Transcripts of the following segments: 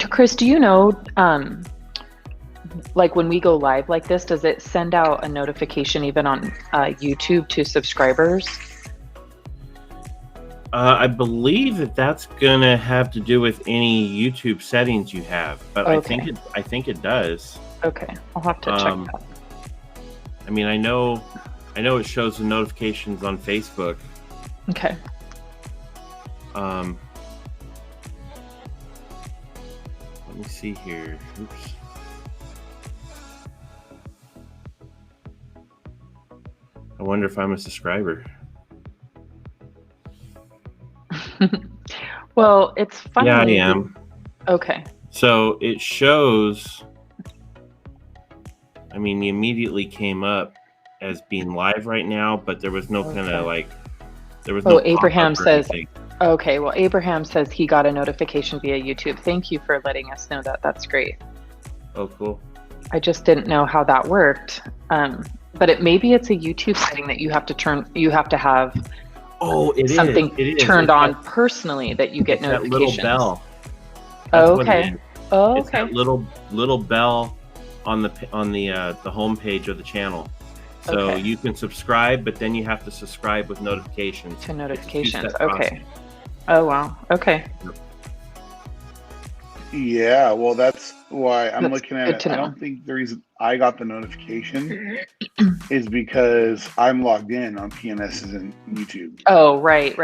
Chris, do you know, like when we go live like this, does it send out a notification even on YouTube to subscribers? I believe that's gonna have to do with any YouTube settings you have, but Okay. I think it does. Okay, I'll have to check that. I mean, I know it shows the notifications on Facebook. Okay. Let me see here. Oops. I wonder if I'm a subscriber. Well, it's funny. Yeah, I am. Okay. So it shows, I mean, you immediately came up as being live right now, but there was no kind of like, there was no Abraham pop-up or says, anything. okay, well, Abraham says he got a notification via YouTube. Thank you for letting us know that. That's great. Oh, cool. I just didn't know how that worked. But maybe it's a YouTube setting that you have to have something turned on personally that you get notifications. That little bell. Oh, okay. Oh, it's that little bell on the home page of the channel. So you can subscribe, but then you have to subscribe with notifications. To notifications. Okay. Oh wow. Okay. Yeah, well, that's why I'm looking at it. I don't think the reason I got the notification is because I'm logged in on PNS's and YouTube. Oh, right.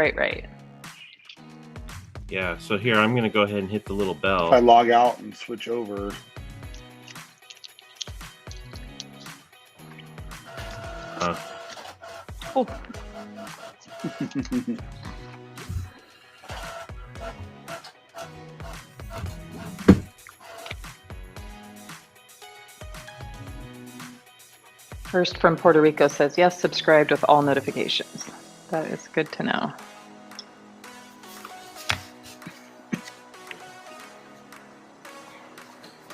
Yeah, so here, I'm going to go ahead and hit the little bell. If I log out and switch over. Cool. First from Puerto Rico says, yes, subscribed with all notifications. That is good to know.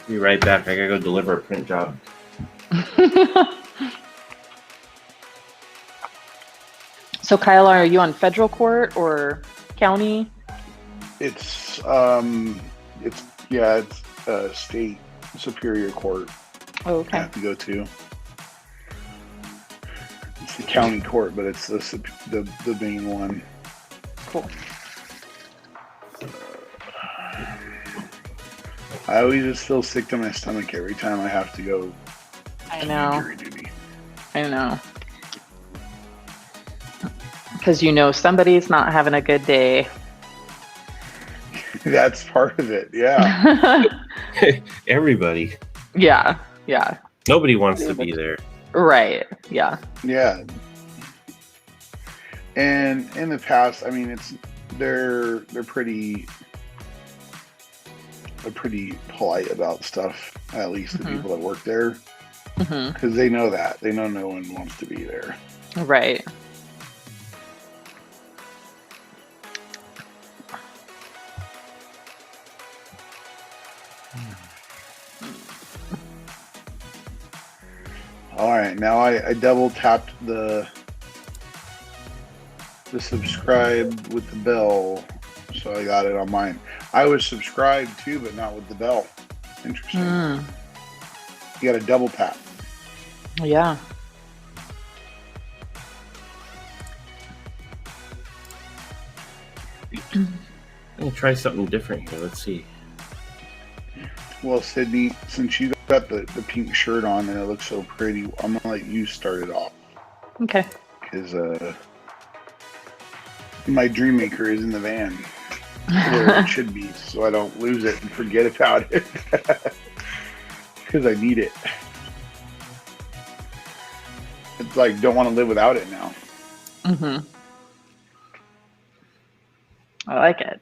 Be right back. I gotta go deliver a print job. So Kyle, are you on federal court or county? It's state superior court. Oh, okay. I have to go to. It's the county court, but it's the main one. Cool. I always just feel sick to my stomach every time I have to go. I know. Jury duty. I know. Because somebody's not having a good day. That's part of it. Yeah. Everybody. Yeah. Nobody wants to be there. Right. Yeah. Yeah. And in the past, I mean, they're pretty polite about stuff. At least the people that work there, because they know that no one wants to be there. Right. All right, now I double tapped the subscribe with the bell, so I got it on mine. I was subscribed too, but not with the bell. Interesting. You got to double tap. Yeah. I'm gonna try something different here. Let's see. Well, Sydney, since you got the pink shirt on and it looks so pretty, I'm gonna let you start it off. Okay. Because my dream maker is in the van where it should be, so I don't lose it and forget about it. Because I need it. It's like, don't want to live without it now. I like it.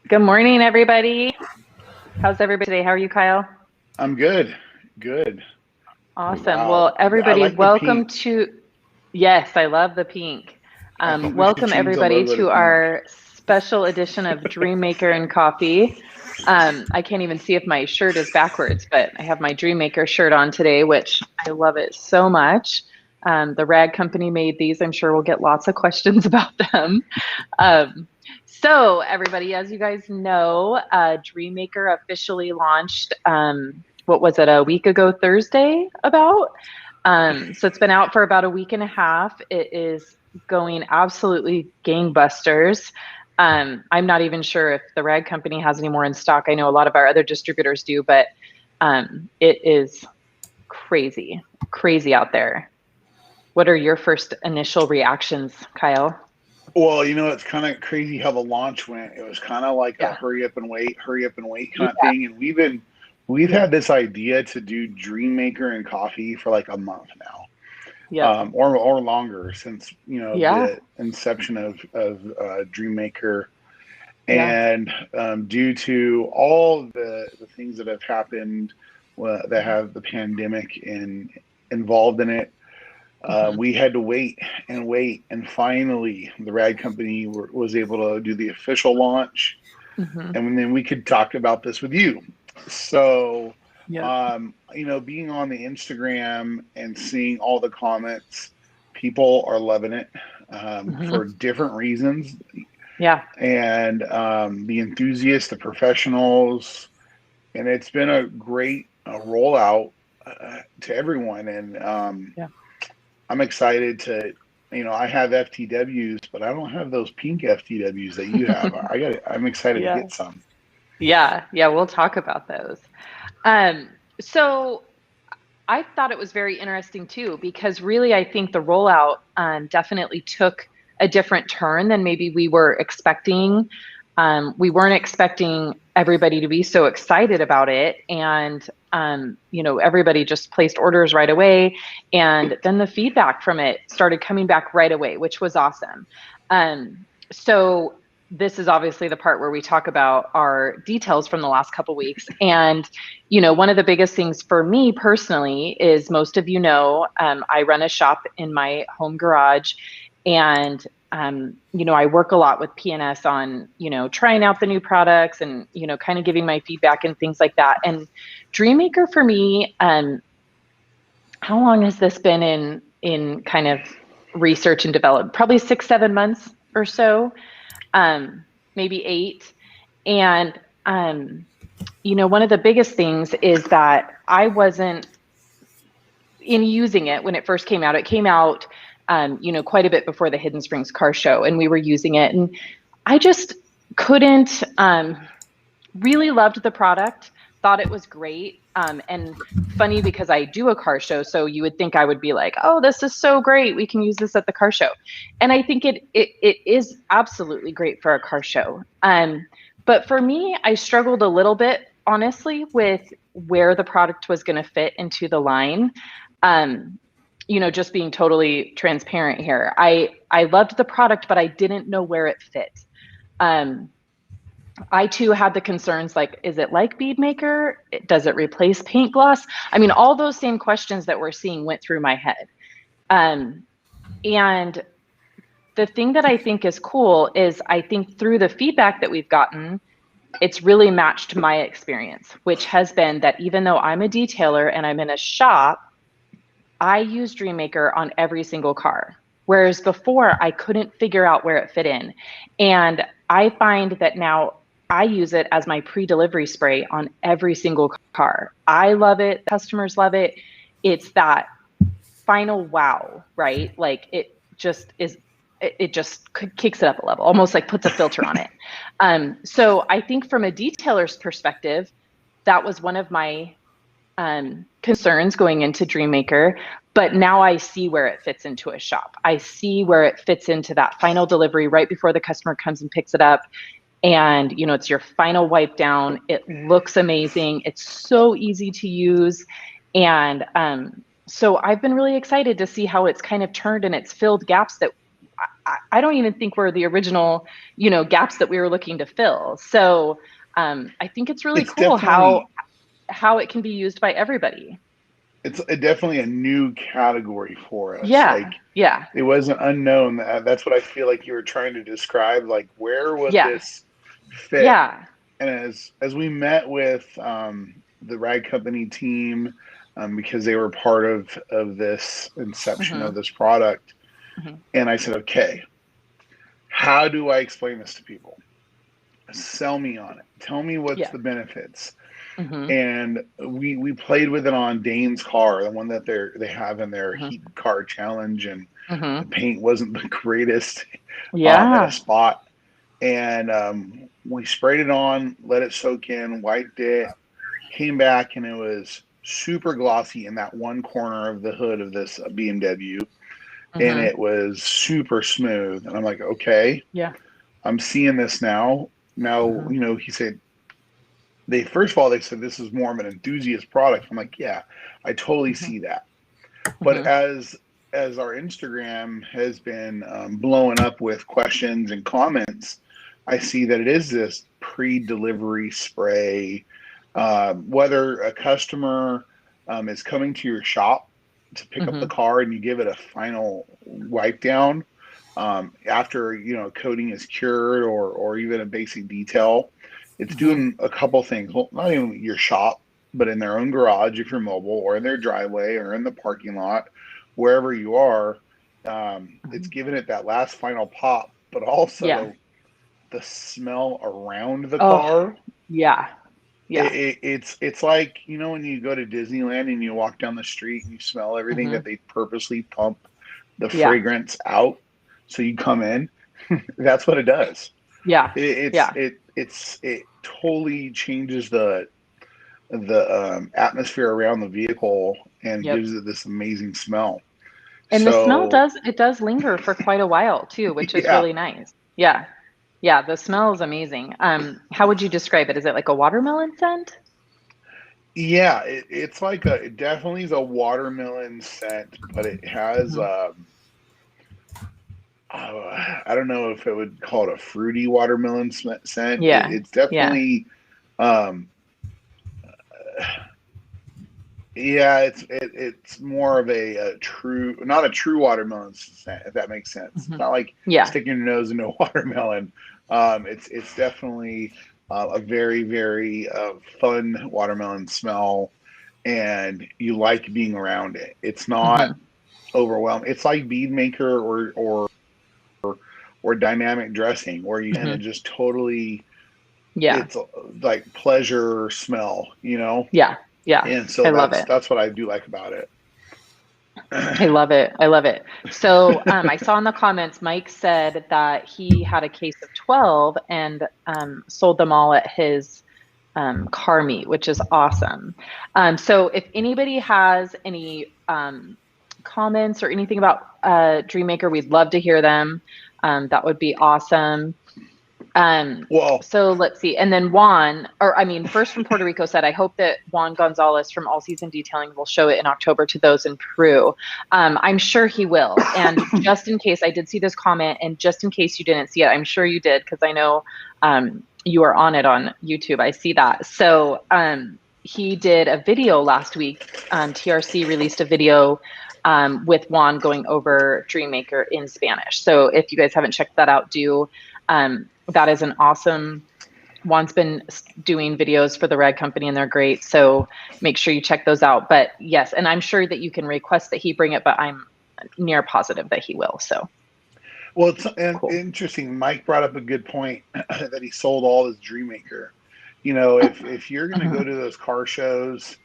Good morning, everybody. How's everybody today? How are you, Kyle? I'm good. Good. Awesome. Wow. Well, everybody, like welcome to... Yes, I love the pink. Welcome, everybody, to our special edition of Dream Maker and Coffee. I can't even see if my shirt is backwards, but I have my Dream Maker shirt on today, which I love it so much. The rag company made these. I'm sure we'll get lots of questions about them. So everybody, as you guys know, Dreammaker officially launched, what was it, a week ago Thursday about? So it's been out for about a week and a half. It is going absolutely gangbusters. I'm not even sure if the rag company has any more in stock. I know a lot of our other distributors do, but it is crazy out there. What are your first initial reactions, Kyle? Well, it's kind of crazy how the launch went. It was kind of like a hurry up and wait kind of thing. And we've had this idea to do Dreammaker and coffee for like a month now. Or longer, since the inception of Dreammaker. And due to all the things that have happened that have the pandemic involved in it, we had to wait, and finally the rag company was able to do the official launch, and then we could talk about this with you. So being on the Instagram and seeing all the comments, people are loving it for different reasons. And the enthusiasts, the professionals, and it's been a great rollout to everyone. And I'm excited to, I have FTWs, but I don't have those pink FTWs that you have. I'm excited to get some. Yeah, we'll talk about those. So I thought it was very interesting too, because really I think the rollout definitely took a different turn than maybe we were expecting. We weren't expecting everybody to be so excited about it. And, everybody just placed orders right away. And then the feedback from it started coming back right away, which was awesome. So this is obviously the part where we talk about our details from the last couple weeks. And, one of the biggest things for me personally is, most of I run a shop in my home garage. And, I work a lot with PNS on, trying out the new products and, kind of giving my feedback and things like that. And Dreammaker for me, how long has this been in kind of research and development? Probably 6-7 months or so, maybe 8. And, one of the biggest things is that I wasn't in using it when it first came out. It came out quite a bit before the Hidden Springs car show, and we were using it, and I just couldn't really loved the product, thought it was great. And funny, because I do a car show, so you would think I would be like, oh, this is so great, we can use this at the car show. And I think it is absolutely great for a car show. But for me, I struggled a little bit, honestly, with where the product was going to fit into the line. Just being totally transparent here. I loved the product, but I didn't know where it fit. I too had the concerns, like, is it like Bead Maker? Does it replace paint gloss? I mean, all those same questions that we're seeing went through my head. And the thing that I think is cool is, I think through the feedback that we've gotten, it's really matched my experience, which has been that even though I'm a detailer and I'm in a shop, I use Dreammaker on every single car. Whereas before, I couldn't figure out where it fit in. And I find that now I use it as my pre-delivery spray on every single car. I love it. Customers love it. It's that final wow, right? Like, it just kicks it up a level, almost like puts a filter on it. So I think from a detailer's perspective, that was one of my concerns going into Dreammaker, but now I see where it fits into a shop. I see where it fits into that final delivery right before the customer comes and picks it up. And, it's your final wipe down. It looks amazing. It's so easy to use. And so I've been really excited to see how it's kind of turned, and it's filled gaps that I don't even think were the original, gaps that we were looking to fill. So I think it's really cool how it can be used by everybody. It's definitely a new category for us. Yeah. It wasn't unknown. That's what I feel like you were trying to describe. Like, where would this fit? Yeah. And as we met with the rag company team, because they were part of this inception of this product, and I said, okay, how do I explain this to people? sell me on it. Tell me what's Yeah. the benefits. Mm-hmm. And we played with it on Dane's car, the one that they have in their Mm-hmm. heat car challenge, and the Mm-hmm. paint wasn't the greatest at a Yeah. spot. And we sprayed it on, let it soak in, wiped it, came back, and it was super glossy in that one corner of the hood of this BMW, and Mm-hmm. it was super smooth. And I'm like, okay, Yeah. I'm seeing this now. Now, Mm-hmm. he said, first of all, they said this is more of an enthusiast product. I'm like, yeah, I totally Mm-hmm. see that. But Mm-hmm. as our Instagram has been blowing up with questions and comments, I see that it is this pre-delivery spray. Whether a customer is coming to your shop to pick up the Mm-hmm. car and you give it a final wipe down after coating is cured, or even a basic detail, it's Mm-hmm. doing a couple things. Well, not even your shop, but in their own garage if you're mobile, or in their driveway, or in the parking lot, wherever you are. It's giving it that last final pop, but Yeah. also the smell around the Oh, car. yeah. Yeah. It's like, when you go to Disneyland and you walk down the street and you smell everything Mm-hmm. that they purposely pump the Yeah. fragrance out so you come in. That's what it does. Yeah. Yeah. It totally changes the atmosphere around the vehicle and Yep. gives it this amazing smell. And the smell So does linger for quite a while too, which is yeah, really nice. Yeah. Yeah, the smell is amazing. How would you describe it? Is it like a watermelon scent? yeah, it's like it definitely is a watermelon scent, but it has Hmm. I don't know if it would call it a fruity watermelon scent. Yeah. It's Yeah. definitely um, yeah, it's more of a true, not a true watermelon scent, if that makes sense. It's Hmm. not like Yeah. sticking your nose into a watermelon. It's definitely a very, very fun watermelon smell, and you like being around it. It's not Hmm. overwhelming. It's like bead maker or dynamic dressing, where you kind of Hmm. just totally, Yeah. it's like pleasure smell. Yeah. Yeah. And so I love that's it. that's what I do like about it. I love it. I love it. So I saw in the comments, Mike said that he had a case of 12 and sold them all at his car meet, which is awesome. So if anybody has any comments or anything about Dreammaker, we'd love to hear them. That would be awesome. Um, Well, so let's see. And then Juan, or I mean, first from Puerto Rico said, I hope that Juan Gonzalez from All Season Detailing will show it in October to those in Peru. I'm sure he will. And just in case, I did see this comment, and just in case you didn't see it, I'm sure you did, because I know you are on it on YouTube. I see that. So he did a video last week. TRC released a video with Juan going over Dreammaker in Spanish. So if you guys haven't checked that out, do. That is an awesome. Juan's been doing videos for the Rag Company, and they're great. So make sure you check those out. But yes, and I'm sure that you can request that he bring it, but I'm near positive that he will. So well, it's cool. interesting. Mike brought up a good point that he sold all his Dreammaker. If you're going to go Mhm. to those car shows,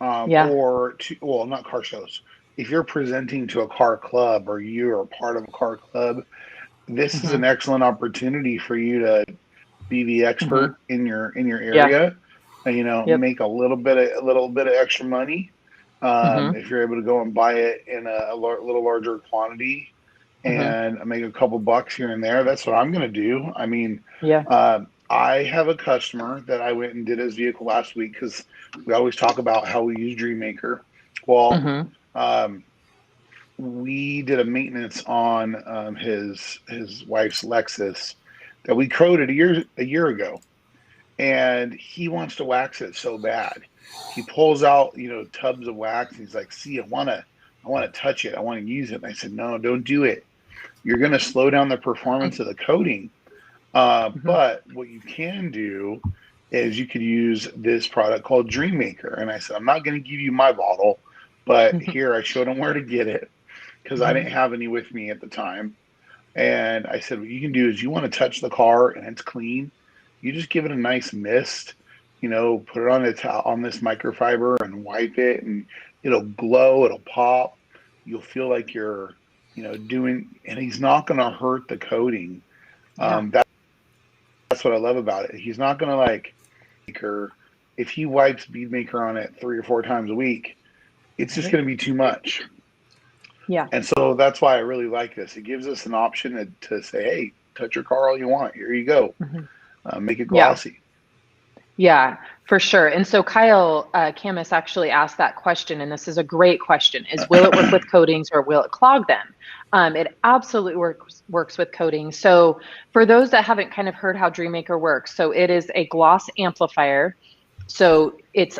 Yeah. well, not car shows. If you're presenting to a car club, or you are part of a car club, this is Hmm. an excellent opportunity for you to be the Hmm. expert in your Yeah. area, and Yep. make a little bit of extra money Hmm. if you're able to go and buy it in a little larger quantity Hmm. and make a couple bucks here and there. That's what I'm going to do. I mean, Yeah. I have a customer that I went and did his vehicle last week, because we always talk about how we use Dreammaker. Well, Hmm. um, we did a maintenance on his wife's Lexus that we quoted a year ago, and he wants to wax it so bad. He pulls out tubs of wax. And he's like, "See, I want to touch it. I want to use it." And I said, "No, don't do it. You're going to slow down the performance of the coating. Hmm. But what you can do is you could use this product called Dreammaker." And I said, "I'm not going to give you my bottle, but here," I showed him where to get it, because I Hmm. didn't have any with me at the time. And I said, "What you can do is, you want to touch the car and it's clean, you just give it a nice mist, put it on on this microfiber and wipe it, and it'll glow, it'll pop. You'll feel like you're, doing, and he's not going to hurt the coating. Yeah. That's what I love about it. He's not going to like, if he wipes Bead Maker on it 3 or 4 times a week, it's just going to be too much. Yeah. And so that's why I really like this. It gives us an option to say, hey, touch your car all you want. Here you go. Make it glossy. Yeah, for sure. And so Kyle Camus actually asked that question, and this is a great question, is will it work with coatings or will it clog them? It absolutely works with coatings. So for those that haven't kind of heard how Dream Maker works, so it is a gloss amplifier. So it's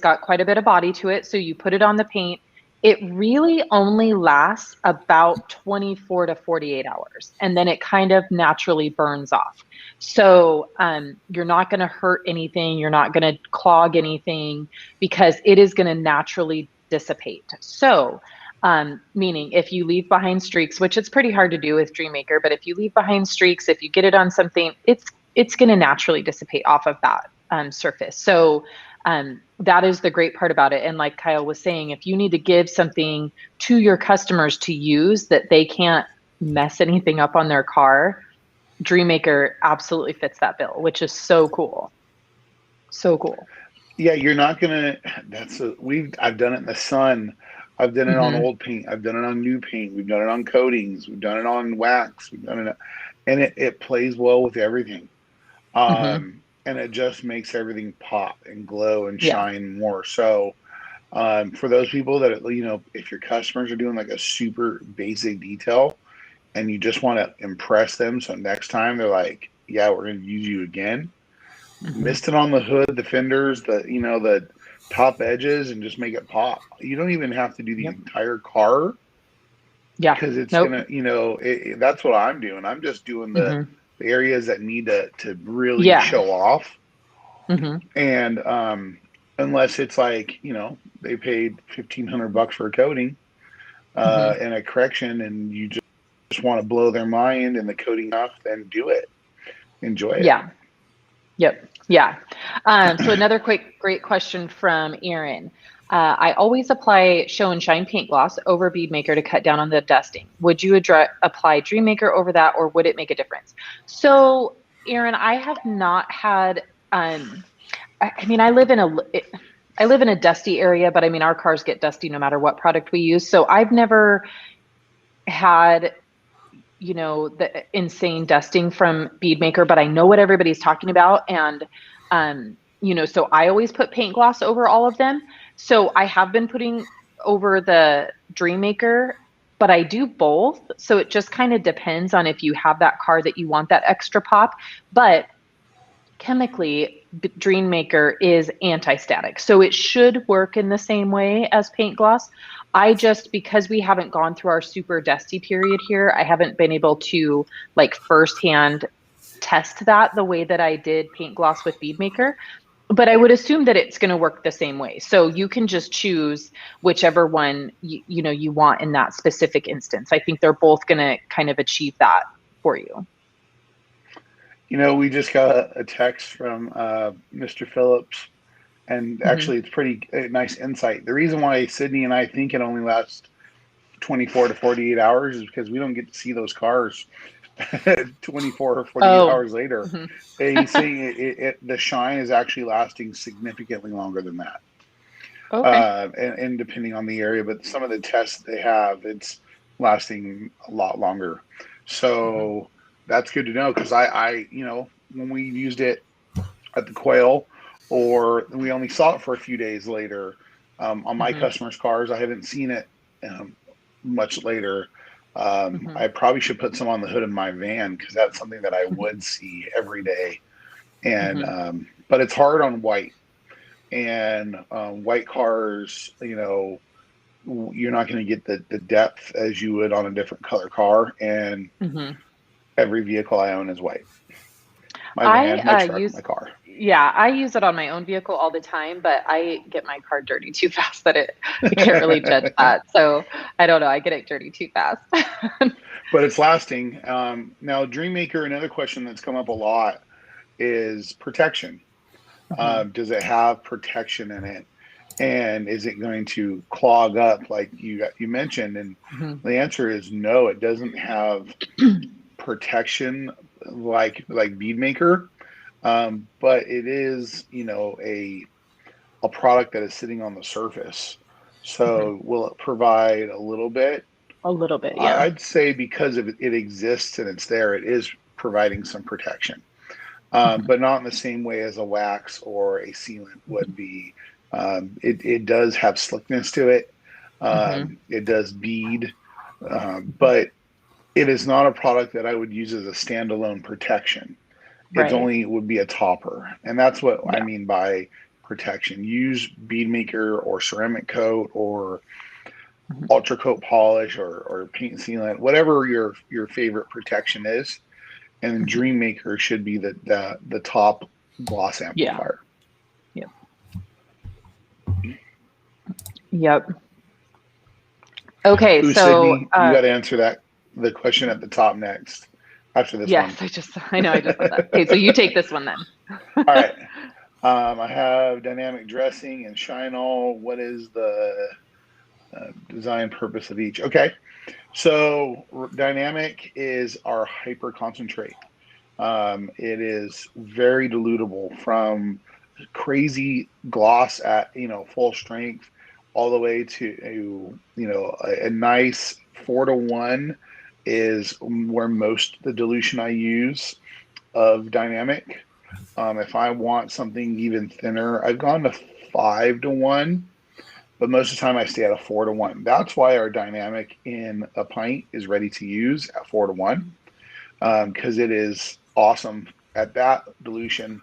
got quite a bit of body to it. So you put it on the paint. It really only lasts about 24 to 48 hours, and then it kind of naturally burns off. So you're not going to hurt anything. You're not going to clog anything because it is going to naturally dissipate. So meaning if you leave behind streaks, which it's pretty hard to do with Dream Maker, but if you leave behind streaks, if you get it on something, it's going to naturally dissipate off of that surface. So that is the great part about it. And like Kyle was saying, if you need to give something to your customers to use that they can't mess anything up on their car, Dream Maker absolutely fits that bill, which is so cool. So cool. Yeah, you're not gonna. I've done it in the sun. I've done it on old paint. I've done it on new paint. We've done it on coatings. We've done it on wax. We've done it, and it plays well with everything. And it just makes everything pop and glow and shine more. So for those people that, if your customers are doing like a super basic detail and you just want to impress them, so next time they're like, yeah, we're going to use you again, mist it on the hood, the fenders, the top edges, and just make it pop. You don't even have to do the entire car. Yeah. Because it's going to, that's what I'm doing. I'm just doing the areas that need to really show off. And unless it's like, they paid $1,500 for a coating and a correction, and you just want to blow their mind and the coating off, then do it. Enjoy it. Yeah. Yep. Yeah. So another great question from Aaron. I always apply Show and Shine paint gloss over Bead Maker to cut down on the dusting. Would you apply Dream Maker over that, or would it make a difference? So, Aaron, I have not had. I live in a dusty area, but our cars get dusty no matter what product we use. So I've never had, the insane dusting from Bead Maker, but I know what everybody's talking about, and so I always put paint gloss over all of them. So I have been putting over the Dream Maker, but I do both. So it just kind of depends on if you have that car that you want that extra pop. But chemically, Dream Maker is anti-static. So it should work in the same way as paint gloss. Because we haven't gone through our super dusty period here, I haven't been able to firsthand test that the way that I did paint gloss with Bead Maker. But I would assume that it's going to work the same way. So you can just choose whichever one you want in that specific instance. I think they're both going to kind of achieve that for you. We just got a text from Mr. Phillips, and actually it's pretty nice insight. The reason why Sydney and I think it only lasts 24 to 48 hours is because we don't get to see those cars 24 or 48 hours later. He's saying the shine is actually lasting significantly longer than that. Okay. And depending on the area, but some of the tests they have, it's lasting a lot longer. So that's good to know, because I when we used it at the Quail, or we only saw it for a few days later on my customers' cars. I haven't seen it much later. I probably should put some on the hood of my van, because that's something that I would see every day. And but it's hard on white, and white cars, you're not going to get the depth as you would on a different color car. And every vehicle I own is white. My van, my car. Yeah, I use it on my own vehicle all the time, but I get my car dirty too fast that I can't really judge that. So I don't know. I get it dirty too fast. But it's lasting. Now, Dream Maker, another question that's come up a lot is protection. Does it have protection in it? And is it going to clog up like you mentioned? And the answer is no, it doesn't have protection like bead maker, but it is, you know, a product that is sitting on the surface. So will it provide a little bit? A little bit, yeah. I'd say because it exists and it's there, it is providing some protection, but not in the same way as a wax or a sealant would be. It does have slickness to it. It does bead, but it is not a product that I would use as a standalone protection. Right. It's only would be a topper, and that's what I mean by protection. Use bead maker or ceramic coat or ultra coat polish or paint sealant, whatever your favorite protection is, and Dream Maker should be the top gloss amplifier. Yep. Okay, so Sydney, you got to answer the question at the top next after this one. Yes, I just saw that. Okay, so you take this one then. All right. I have dynamic dressing and shine all. What is the design purpose of each? Okay, so dynamic is our hyper concentrate. It is very dilutable from crazy gloss at full strength all the way to a nice 4-to-1 is where most of the dilution I use of dynamic. If I want something even thinner, I've gone to 5-to-1, but most of the time I stay at a 4-to-1. That's why our dynamic in a pint is ready to use at 4-to-1, because it is awesome at that dilution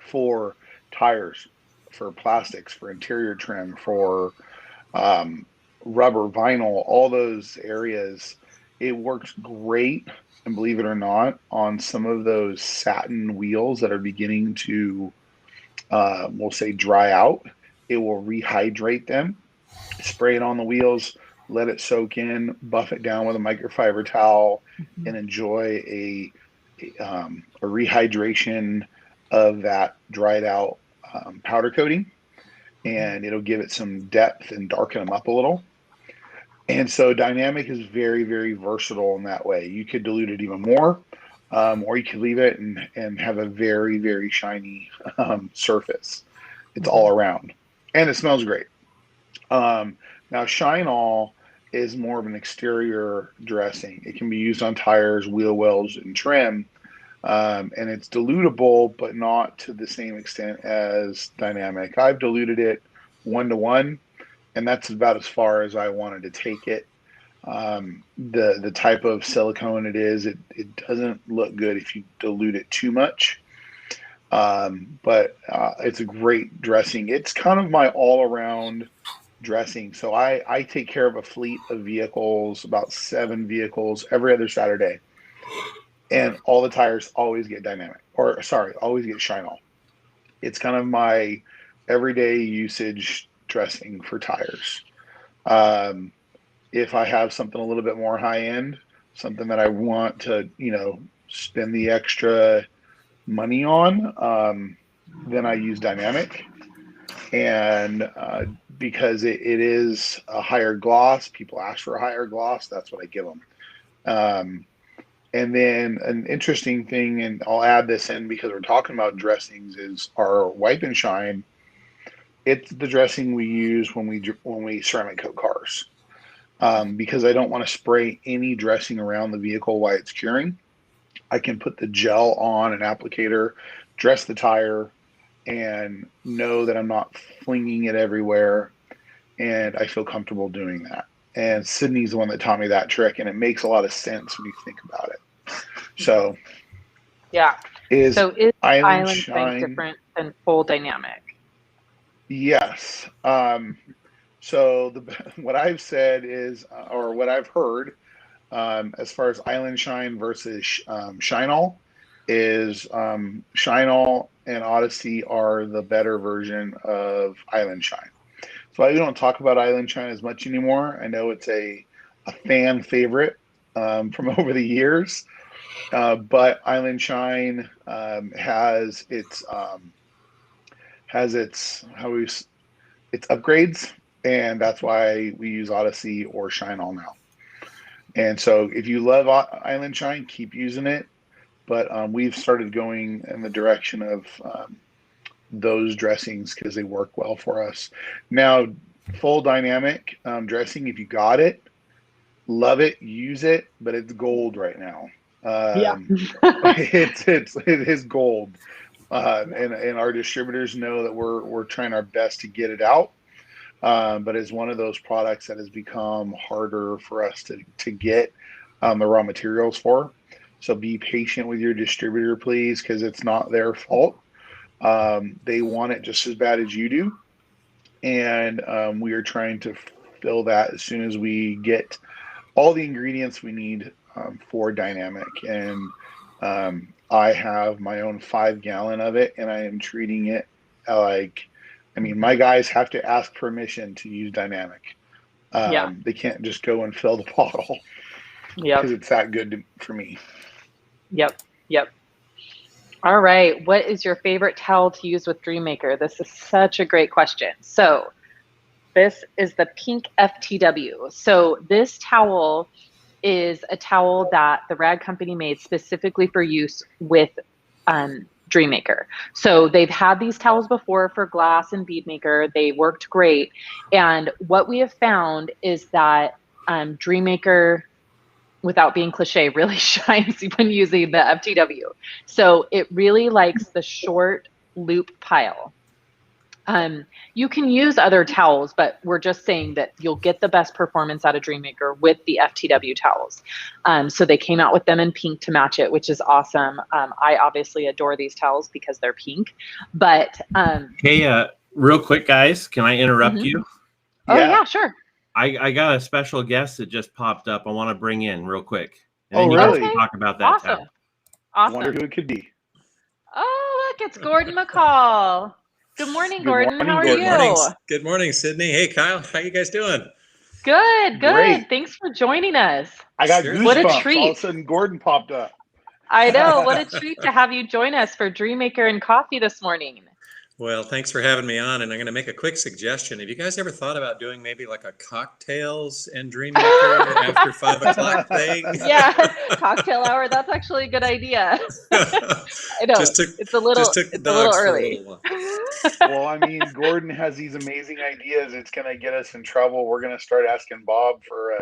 for tires, for plastics, for interior trim, for rubber, vinyl, all those areas. It works great, and believe it or not, on some of those satin wheels that are beginning to, we'll say, dry out. It will rehydrate them. Spray it on the wheels, let it soak in, buff it down with a microfiber towel, and enjoy a rehydration of that dried out powder coating. And it'll give it some depth and darken them up a little. And so dynamic is very, very versatile in that way. You could dilute it even more, or you could leave it and have a very, very shiny surface. It's all around, and it smells great. Now, Shine All is more of an exterior dressing. It can be used on tires, wheel wells, and trim, and it's dilutable, but not to the same extent as dynamic. I've diluted it 1-to-1. And that's about as far as I wanted to take it. The type of silicone it is, it doesn't look good if you dilute it too much. But it's a great dressing. It's kind of my all-around dressing. So I take care of a fleet of vehicles, about 7 vehicles every other Saturday. And all the tires always get always get Shine All. It's kind of my everyday usage dressing for tires. If I have something a little bit more high end, something that I want to, spend the extra money on, then I use dynamic. And because it is a higher gloss, people ask for a higher gloss, that's what I give them. And then an interesting thing, and I'll add this in because we're talking about dressings, is our Wipe and Shine. It's the dressing we use when we ceramic coat cars, because I don't want to spray any dressing around the vehicle while it's curing. I can put the gel on an applicator, dress the tire, and know that I'm not flinging it everywhere, and I feel comfortable doing that. And Sydney's the one that taught me that trick, and it makes a lot of sense when you think about it. So, is Island Shine different than full dynamic? Yes. So what I've said is, or what I've heard, as far as Island Shine versus Shine All, is Shine All and Odyssey are the better version of Island Shine. So I don't talk about Island Shine as much anymore. I know it's a fan favorite, from over the years. But Island Shine has its its upgrades, and that's why we use Odyssey or Shine All now. And so if you love Island Shine, keep using it. But we've started going in the direction of those dressings because they work well for us. Now, full dynamic dressing, if you got it, love it, use it, but it's gold right now. It is gold. And our distributors know that we're trying our best to get it out. But it's one of those products that has become harder for us to get the raw materials for. So be patient with your distributor, please, because it's not their fault. They want it just as bad as you do. And we are trying to fill that as soon as we get all the ingredients we need for dynamic. And I have my own 5-gallon of it, and I am treating it my guys have to ask permission to use dynamic. They can't just go and fill the bottle because it's that good for me. Yep. All right. What is your favorite towel to use with Dreammaker? This is such a great question. So this is the pink FTW. So this towel is a towel that the Rag Company made specifically for use with Dreammaker. So they've had these towels before for glass and bead maker. They worked great. And what we have found is that Dreammaker, without being cliche, really shines when using the FTW. So it really likes the short loop pile. You can use other towels, but we're just saying that you'll get the best performance out of Dreammaker with the FTW towels. So they came out with them in pink to match it, which is awesome. I obviously adore these towels because they're pink. But hey, real quick, guys, can I interrupt you? Oh yeah, sure. I got a special guest that just popped up. I want to bring in real quick. And then you guys can talk about that. Awesome. I wonder who it could be. Oh, look, it's Gordon McCall. Good morning, Gordon. How are you? Good morning, Sydney. Hey, Kyle. How you guys doing? Good. Great. Thanks for joining us. I got goosebumps. What a treat. All of a sudden, Gordon popped up. I know. What a treat to have you join us for Dreammaker and Coffee this morning. Well, thanks for having me on. And I'm going to make a quick suggestion. Have you guys ever thought about doing maybe like a cocktails and Dreammaker after 5 o'clock thing? Yeah, cocktail hour. That's actually a good idea. I know. It's a little early. Well, I mean, Gordon has these amazing ideas. It's going to get us in trouble. We're going to start asking Bob for a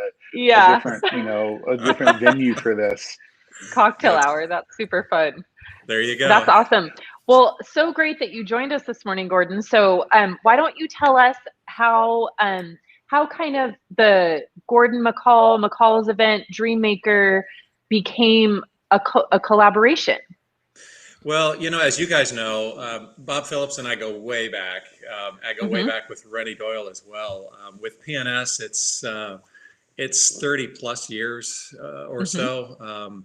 different venue for this. Cocktail hour. That's super fun. There you go. That's awesome. Well, so great that you joined us this morning, Gordon. So why don't you tell us how kind of the Gordon McCall's event, Dreammaker, became a collaboration? Well, as you guys know, Bob Phillips and I go way back. I go way back with Rennie Doyle as well. With PNS, it's 30 plus years or so.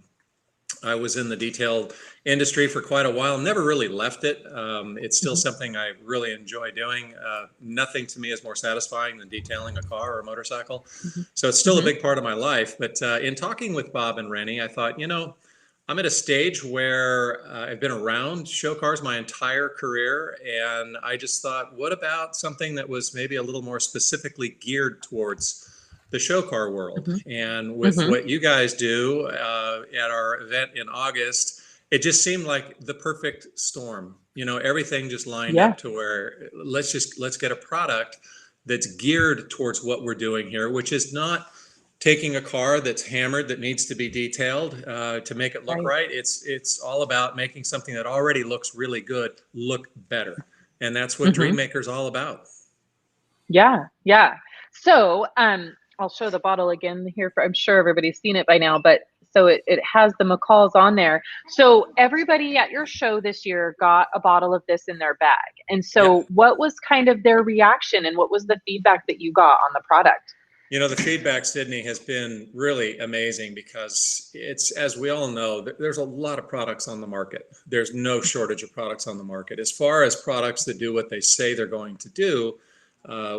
I was in the detail industry for quite a while, never really left it. It's still something I really enjoy doing. Nothing to me is more satisfying than detailing a car or a motorcycle. So it's still a big part of my life. But in talking with Bob and Rennie, I thought, I'm at a stage where I've been around show cars my entire career. And I just thought, what about something that was maybe a little more specifically geared towards the show car world? And with what you guys do at our event in August, it just seemed like the perfect storm. Everything just lined up to where let's get a product that's geared towards what we're doing here, which is not taking a car that's hammered that needs to be detailed to make it look right. It's all about making something that already looks really good look better, and that's what Dreammaker's all about. Yeah. So I'll show the bottle again here. I'm sure everybody's seen it by now, but so it has the McCalls on there. So everybody at your show this year got a bottle of this in their bag. And so what was kind of their reaction, and what was the feedback that you got on the product? The feedback, Sydney, has been really amazing because it's, as we all know, there's a lot of products on the market. There's no shortage of products on the market. As far as products that do what they say they're going to do,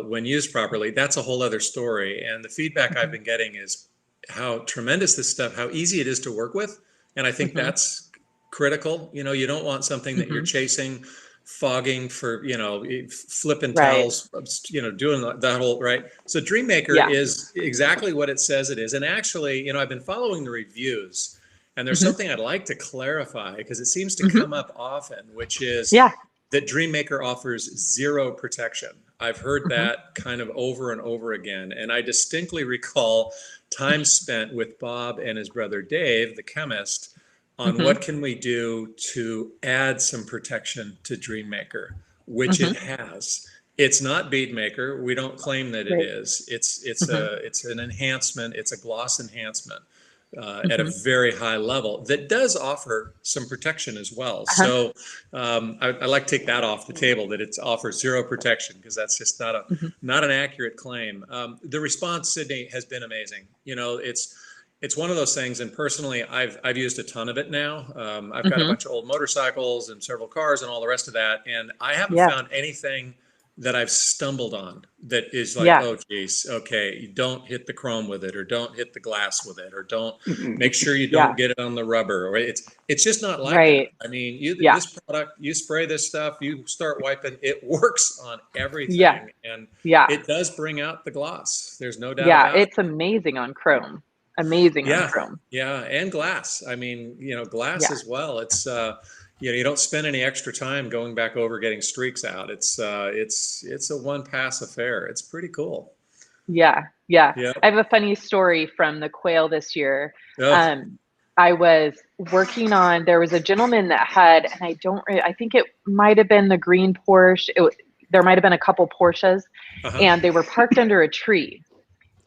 when used properly, that's a whole other story. And the feedback I've been getting is how tremendous this stuff, how easy it is to work with. And I think that's critical. You know, you don't want something that you're chasing, fogging for, you know, flipping towels, you know, doing that whole, right. So Dreammaker is exactly what it says it is. And actually, you know, I've been following the reviews, and there's something I'd like to clarify, because it seems to come up often, which is that Dreammaker offers zero protection. I've heard that kind of over and over again. And I distinctly recall time spent with Bob and his brother Dave, the chemist, on what can we do to add some protection to Dreammaker, which it has. It's not Beadmaker. We don't claim that it is. It's an enhancement. It's a gloss enhancement at a very high level that does offer some protection as well. So I like to take that off the table, that it offers zero protection, because that's just not an accurate claim. The response, Sydney, has been amazing. You know, it's one of those things, and personally, I've used a ton of it now. I've got a bunch of old motorcycles and several cars and all the rest of that, and I haven't found anything that I've stumbled on that is like, oh geez, okay, you don't hit the chrome with it, or don't hit the glass with it, or don't make sure you don't get it on the rubber, or it's just not like that. I mean, this product, you spray this stuff, you start wiping, it works on everything, and it does bring out the gloss. There's no doubt about it. It's amazing on chrome. Amazing on chrome. Yeah, and glass. I mean, you know, glass as well. It's you know, you don't spend any extra time going back over getting streaks out. It's a one pass affair. It's pretty cool. Yeah. I have a funny story from the quail this year. I was working on, there was a gentleman that had, and I think it might have been the green Porsche. There might have been a couple Porsches, and they were parked under a tree.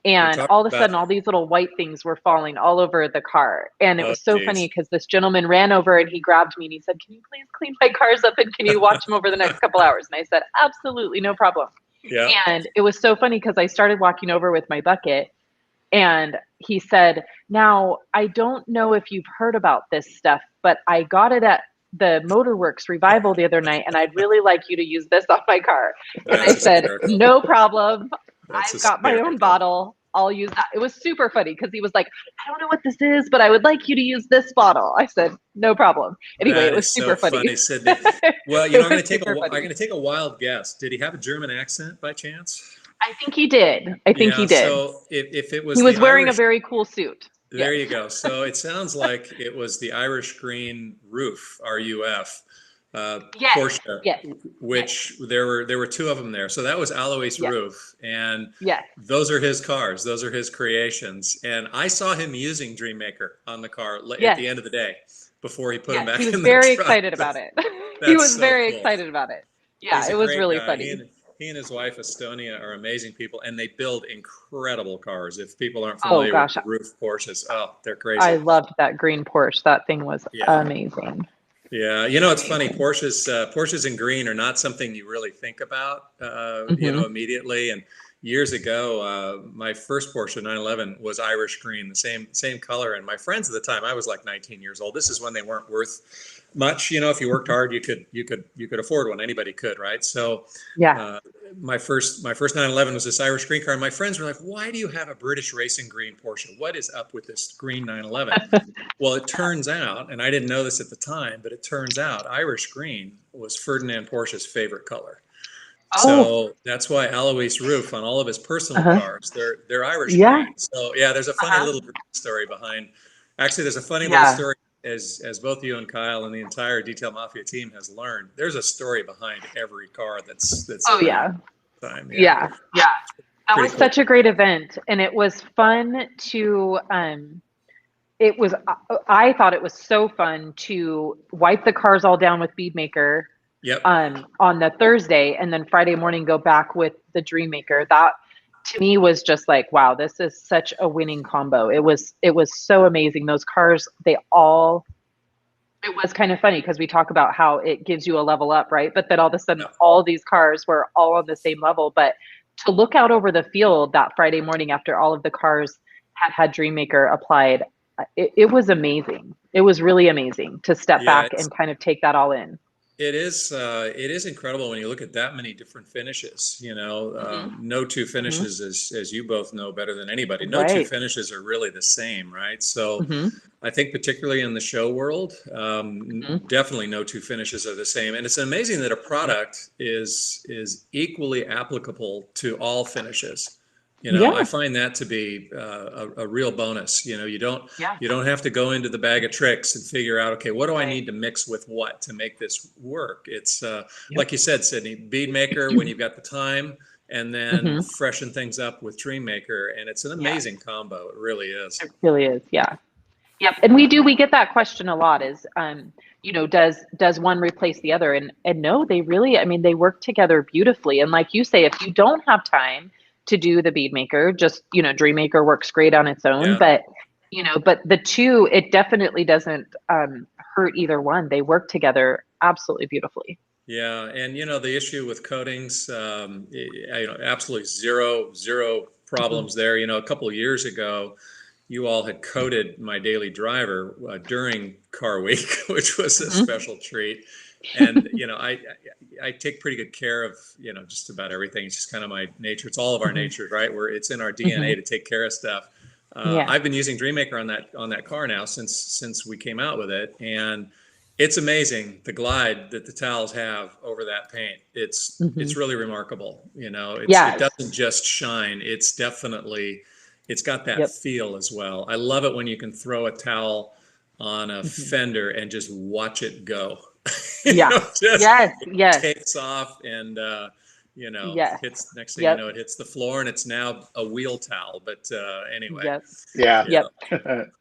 And all of a sudden, all these little white things were falling all over the car. And it was so funny, because this gentleman ran over and he grabbed me and he said, "Can you please clean my cars up, and can you watch them over the next couple hours?" And I said, "Absolutely, no problem." And it was so funny, because I started walking over with my bucket, and he said, "Now, I don't know if you've heard about this stuff, but I got it at the Motorworks Revival the other night, and I'd really like you to use this on my car." And I said, "No problem. I've got my own bottle. I'll use that." It was super funny, because he was like, "I don't know what this is, but I would like you to use this bottle." I said, "No problem." Anyway, it was super funny. Sydney. Well, you know, I'm going to take a wild guess. Did he have a German accent by chance? I think he did. He did. So if it was, he was wearing a very cool suit. There you go. So it sounds like it was the Irish Green Roof, RUF. Porsche, which there were two of them there. So that was Alois Roof, and those are his cars. Those are his creations. And I saw him using Dreammaker on the car at the end of the day before he put them back in the truck. He was very excited about it. He was very excited about it. Yeah, it was really funny. He and his wife Estonia are amazing people, and they build incredible cars. If people aren't familiar with the Roof Porsches, they're crazy. I loved that green Porsche. That thing was amazing. Yeah, you know, it's funny. Porsches in green are not something you really think about, you know, immediately. And years ago, my first Porsche 911 was Irish green, the same color. And my friends at the time, I was like 19 years old. This is when they weren't worth much. You know, if you worked hard, you could afford one. Anybody could, right? So my first 911 was this Irish green car, and my friends were like, "Why do you have a British racing green Porsche? What is up with this green 911?" Well, it turns out, and I didn't know this at the time, but it turns out Irish green was Ferdinand Porsche's favorite color. So that's why Alois Roof on all of his personal cars, they're Irish green. So there's a funny little story behind. Actually, there's a funny little story. As both you and Kyle and the entire Detail Mafia team has learned, there's a story behind every car that's time. That was cool. Such a great event, and it was fun to I thought it was so fun to wipe the cars all down with Beadmaker on the Thursday, and then Friday morning go back with the Dreammaker. That to me was just like, wow, this is such a winning combo. It was so amazing. Those cars, it was kind of funny, because we talk about how it gives you a level up, right? But then all of a sudden, all these cars were all on the same level. But to look out over the field that Friday morning after all of the cars had Dreammaker applied, it was amazing. It was really amazing to step back and kind of take that all in. It is incredible when you look at that many different finishes. No two finishes, as you both know better than anybody, no two Right. finishes are really the same, right? So Hmm. I think particularly in the show world, definitely no two finishes are the same. And it's amazing that a product is equally applicable to all finishes. I Yeah. find that to be a real bonus. Yeah. You don't have to go into the bag of tricks and figure out, okay, what do I Right. need to mix with what to make this work? It's Yep. like you said, Sydney, bead maker when you've got the time, and then Hmm. freshen things up with dream maker, and it's an Yeah. amazing combo. It really is. It really is. Yeah. Yep. And we get that question a lot is, does one replace the other? And no, they really, I mean, they work together beautifully. And like you say, if you don't have time to do the bead maker, just, Dream Maker works great on its own, Yeah. but the two, it definitely doesn't hurt either one. They work together absolutely beautifully. Yeah, and the issue with coatings, absolutely zero problems there. A couple of years ago, you all had coated my daily driver during car week, which was a special treat. And I take pretty good care of just about everything. It's just kind of my nature. It's all of our nature, right? Where it's in our DNA to take care of stuff. Yeah. I've been using DreamMaker on that car now since we came out with it, and it's amazing the glide that the towels have over that paint. It's really remarkable. It Yes. doesn't just shine. It's got that Yep. feel as well. I love it when you can throw a towel on a fender and just watch it go. Yeah. Just Yes. Yes. takes off and Yes. hits. Next thing you Yep. know, it hits the floor and it's now a wheel towel. But anyway, Yep. Yeah. Yep.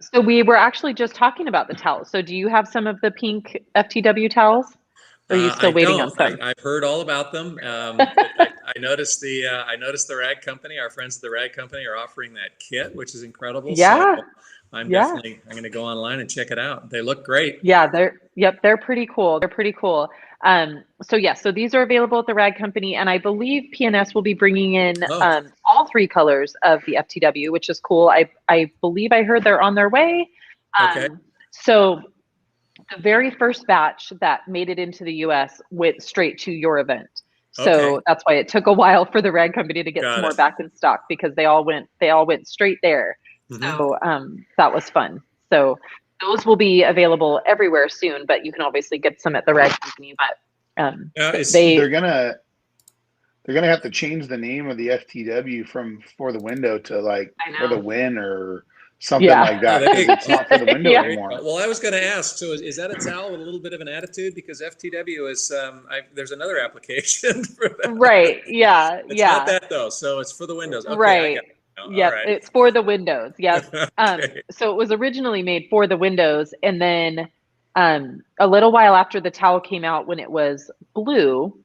So we were actually just talking about the towels. So do you have some of the pink FTW towels? Or are you still I waiting don't. on some? I've heard all about them. I noticed the rag company. Our friends at the rag company are offering that kit, which is incredible. Yeah. So I'm Yeah. going to go online and check it out. They look great. Yeah, they're pretty cool. They're pretty cool. So these are available at the Rag Company, and I believe PNS will be bringing in Oh, all three colors of the FTW, which is cool. I believe I heard they're on their way. okay. So the very first batch that made it into the US went straight to your event. So Okay. that's why it took a while for the Rag Company to get Got some more it. back in stock because they all went straight there. Mhm. So that was fun. So those will be available everywhere soon, but you can obviously get some at the Rag Company. But Now, They're gonna have to change the name of the FTW from For the Window to like I For the know. Win or something Yeah. like that there because you it's go. not For the Window Yeah. anymore. Well, I was going to ask. So, is that a towel with a little bit of an attitude? Because FTW is. There's another application for that. Right. Yeah. It's not Yeah. that though. So it's for the Windows. Okay, I got Right. it now. All Yep. right. It's for the Windows. Yep. Okay. So it was originally made for the Windows, and then a little while after the towel came out, when it was blue,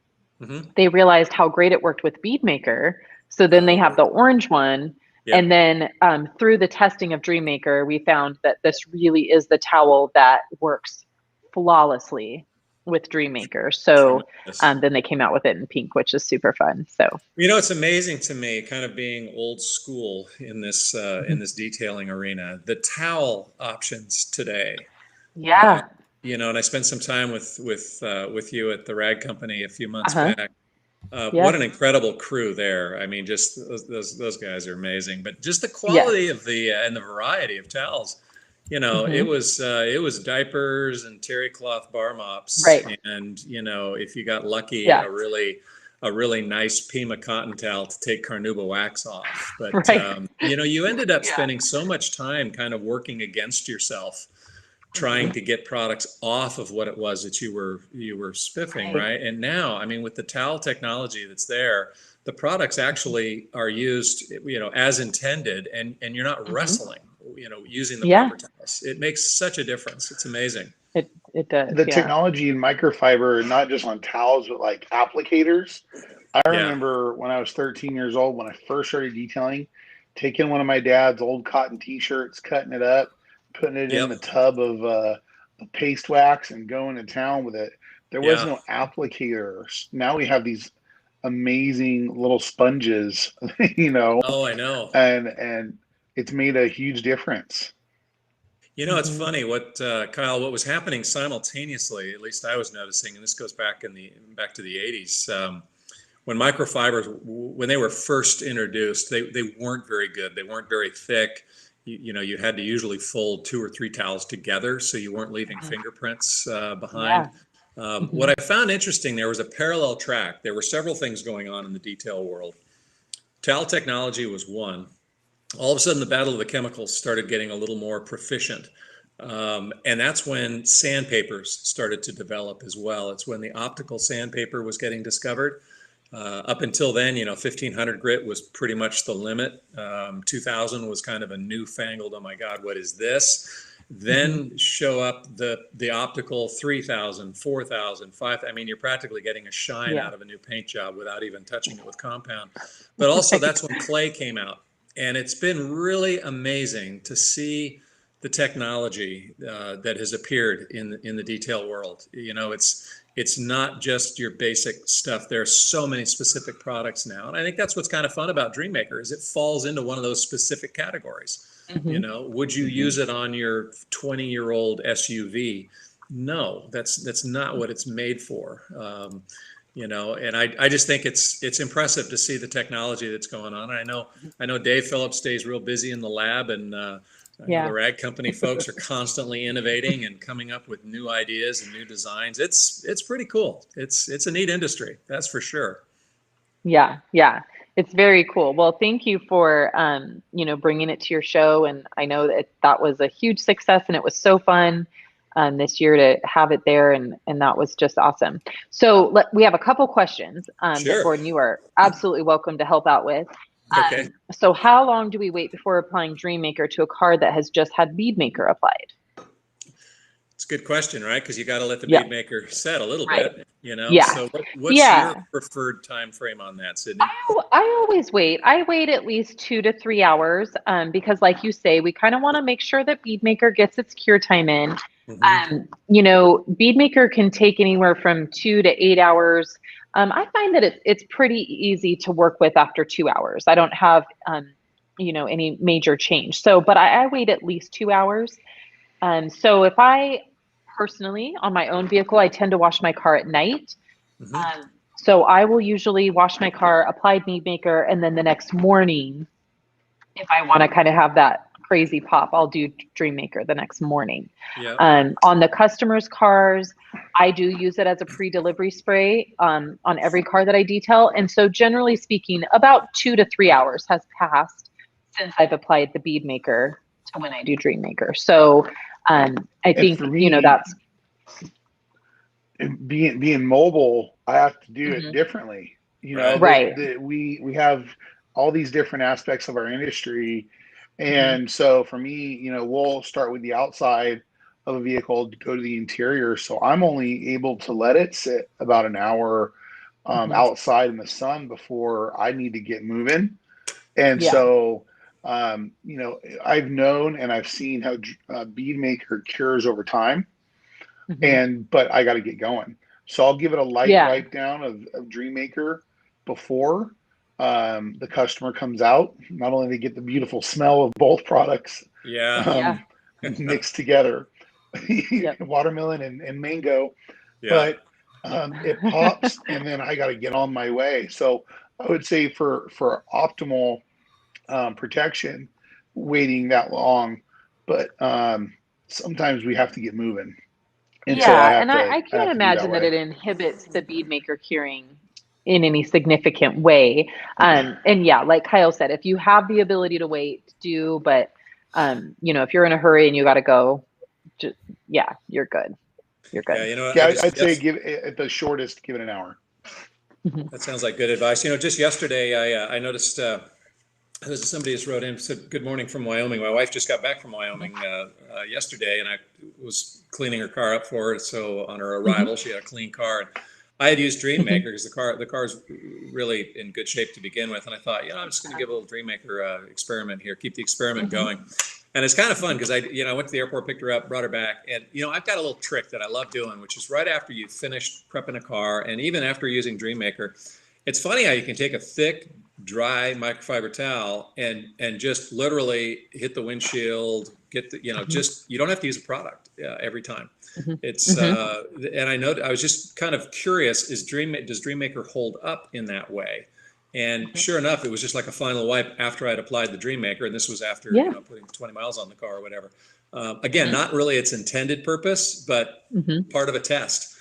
Mm-hmm. they realized how great it worked with Beadmaker. So then they have the orange one. Yeah. And then through the testing of Dreammaker, we found that this really is the towel that works flawlessly with Dreammaker. So Tremendous. then they came out with it in pink, which is super fun. So It's amazing to me, kind of being old school in this detailing arena. The towel options today. yeah. And I spent some time with you at the Rag Company a few months back. Yeah. What an incredible crew there! I mean, just those guys are amazing. But just the Yes. quality of and the variety of towels. It was diapers and terry cloth bar mops, Right. and if you got lucky, Yeah. a really nice Pima cotton towel to take carnauba wax off. But Right. you ended up Yeah. spending so much time kind of working against yourself, trying to get products off of what it was that you were spiffing, right? And now, I mean, with the towel technology that's there, the products actually are used, as intended, and you're not wrestling, using the proper towels. It makes such a difference. It's amazing. It does. The Yeah. technology in microfiber, not just on towels, but like applicators. I remember when I was 13 years old, when I first started detailing, taking one of my dad's old cotton T-shirts, cutting it up, putting it in the tub of paste wax, and going to town with it. There was no applicators. Now we have these amazing little sponges, Oh, I know. and it's made a huge difference. You know, it's funny what Kyle, what was happening simultaneously, at least I was noticing, and this goes back back to the 80s. When microfibers, when they were first introduced, they weren't very good. They weren't very thick. You know, you had to usually fold 2 or 3 towels together, so you weren't leaving fingerprints behind. What I found interesting, there was a parallel track. There were several things going on in the detail world. Towel technology was one. All of a sudden, the battle of the chemicals started getting a little more proficient. And that's when sandpapers started to develop as well. It's when the optical sandpaper was getting discovered. Up until then, you know, 1500 grit was pretty much the limit. 2000 was kind of a newfangled, oh my God, what is this? Then show up the optical 3000, 4000, 5000. I mean, you're practically getting a shine out of a new paint job without even touching it with compound. But also that's when clay came out. And it's been really amazing to see the technology that has appeared in the detail world. You know, it's not just your basic stuff. There are so many specific products now. And I think that's what's kind of fun about DreamMaker is it falls into one of those specific categories. You know, would you use it on your 20-year-old SUV? No, that's not what it's made for. You know, and I just think it's impressive to see the technology that's going on. I know Dave Phillips stays real busy in the lab, and the rag company folks are constantly innovating and coming up with new ideas and new designs. It's pretty cool. It's a neat industry, that's for sure. Yeah, it's very cool. Well, thank you for you know, bringing it to your show, and I know that was a huge success, and it was so fun this year to have it there, and that was just awesome. So we have a couple questions that Gordon, you are absolutely welcome to help out with. Okay. So how long do we wait before applying DreamMaker to a car that has just had BeadMaker applied? It's a good question, right? Because you got to let the BeadMaker set a little bit, you know? Yeah. So what's your preferred time frame on that, Sydney? I always wait. I wait at least 2 to 3 hours because like you say, we kind of want to make sure that BeadMaker gets its cure time in. You know, BeadMaker can take anywhere from 2 to 8 hours. I find that it's pretty easy to work with after 2 hours. I don't have, you know, any major change. So, but I wait at least 2 hours. So if I personally, on my own vehicle, I tend to wash my car at night. So I will usually wash my car, apply BeadMaker, and then the next morning, if I want to kind of have that crazy pop, I'll do DreamMaker the next morning. On the customers' cars, I do use it as a pre-delivery spray on every car that I detail. And so generally speaking, about 2 to 3 hours has passed since I've applied the BeadMaker to when I do DreamMaker. So I think, me, you know, that's being mobile, I have to do it differently. You know, we have all these different aspects of our industry. And so for me, you know, we'll start with the outside of a vehicle to go to the interior. So I'm only able to let it sit about an hour outside in the sun before I need to get moving. And so, you know, I've known and I've seen how BeadMaker cures over time. But I got to get going. So I'll give it a light wipe down of DreamMaker before the customer comes out. Not only they get the beautiful smell of both products mixed together, watermelon and mango, but it pops, and then I got to get on my way. So I would say for optimal protection, waiting that long, but sometimes we have to get moving. And so I can't imagine that it inhibits the BeadMaker curing in any significant way. And like Kyle said, if you have the ability to wait, do, but you know, if you're in a hurry and you got to go, just, you're good. You're good. Yeah, you know, I'd say give it at the shortest, give it an hour. That sounds like good advice. You know, just yesterday, I noticed somebody just wrote in, said, "Good morning from Wyoming." My wife just got back from Wyoming yesterday, and I was cleaning her car up for her. So on her arrival, she had a clean car. And I had used DreamMaker because the car's really in good shape to begin with. And I thought, you know, I'm just going to give a little DreamMaker experiment here, keep the experiment going. And it's kind of fun because I went to the airport, picked her up, brought her back. And, you know, I've got a little trick that I love doing, which is right after you've finished prepping a car and even after using DreamMaker, it's funny how you can take a thick dry microfiber towel and just literally hit the windshield, get the, just, you don't have to use a product every time. It's, and I was just kind of curious, does Dreammaker hold up in that way? And sure enough, it was just like a final wipe after I'd applied the Dreammaker, and this was after putting 20 miles on the car or whatever. Again, not really its intended purpose, but part of a test.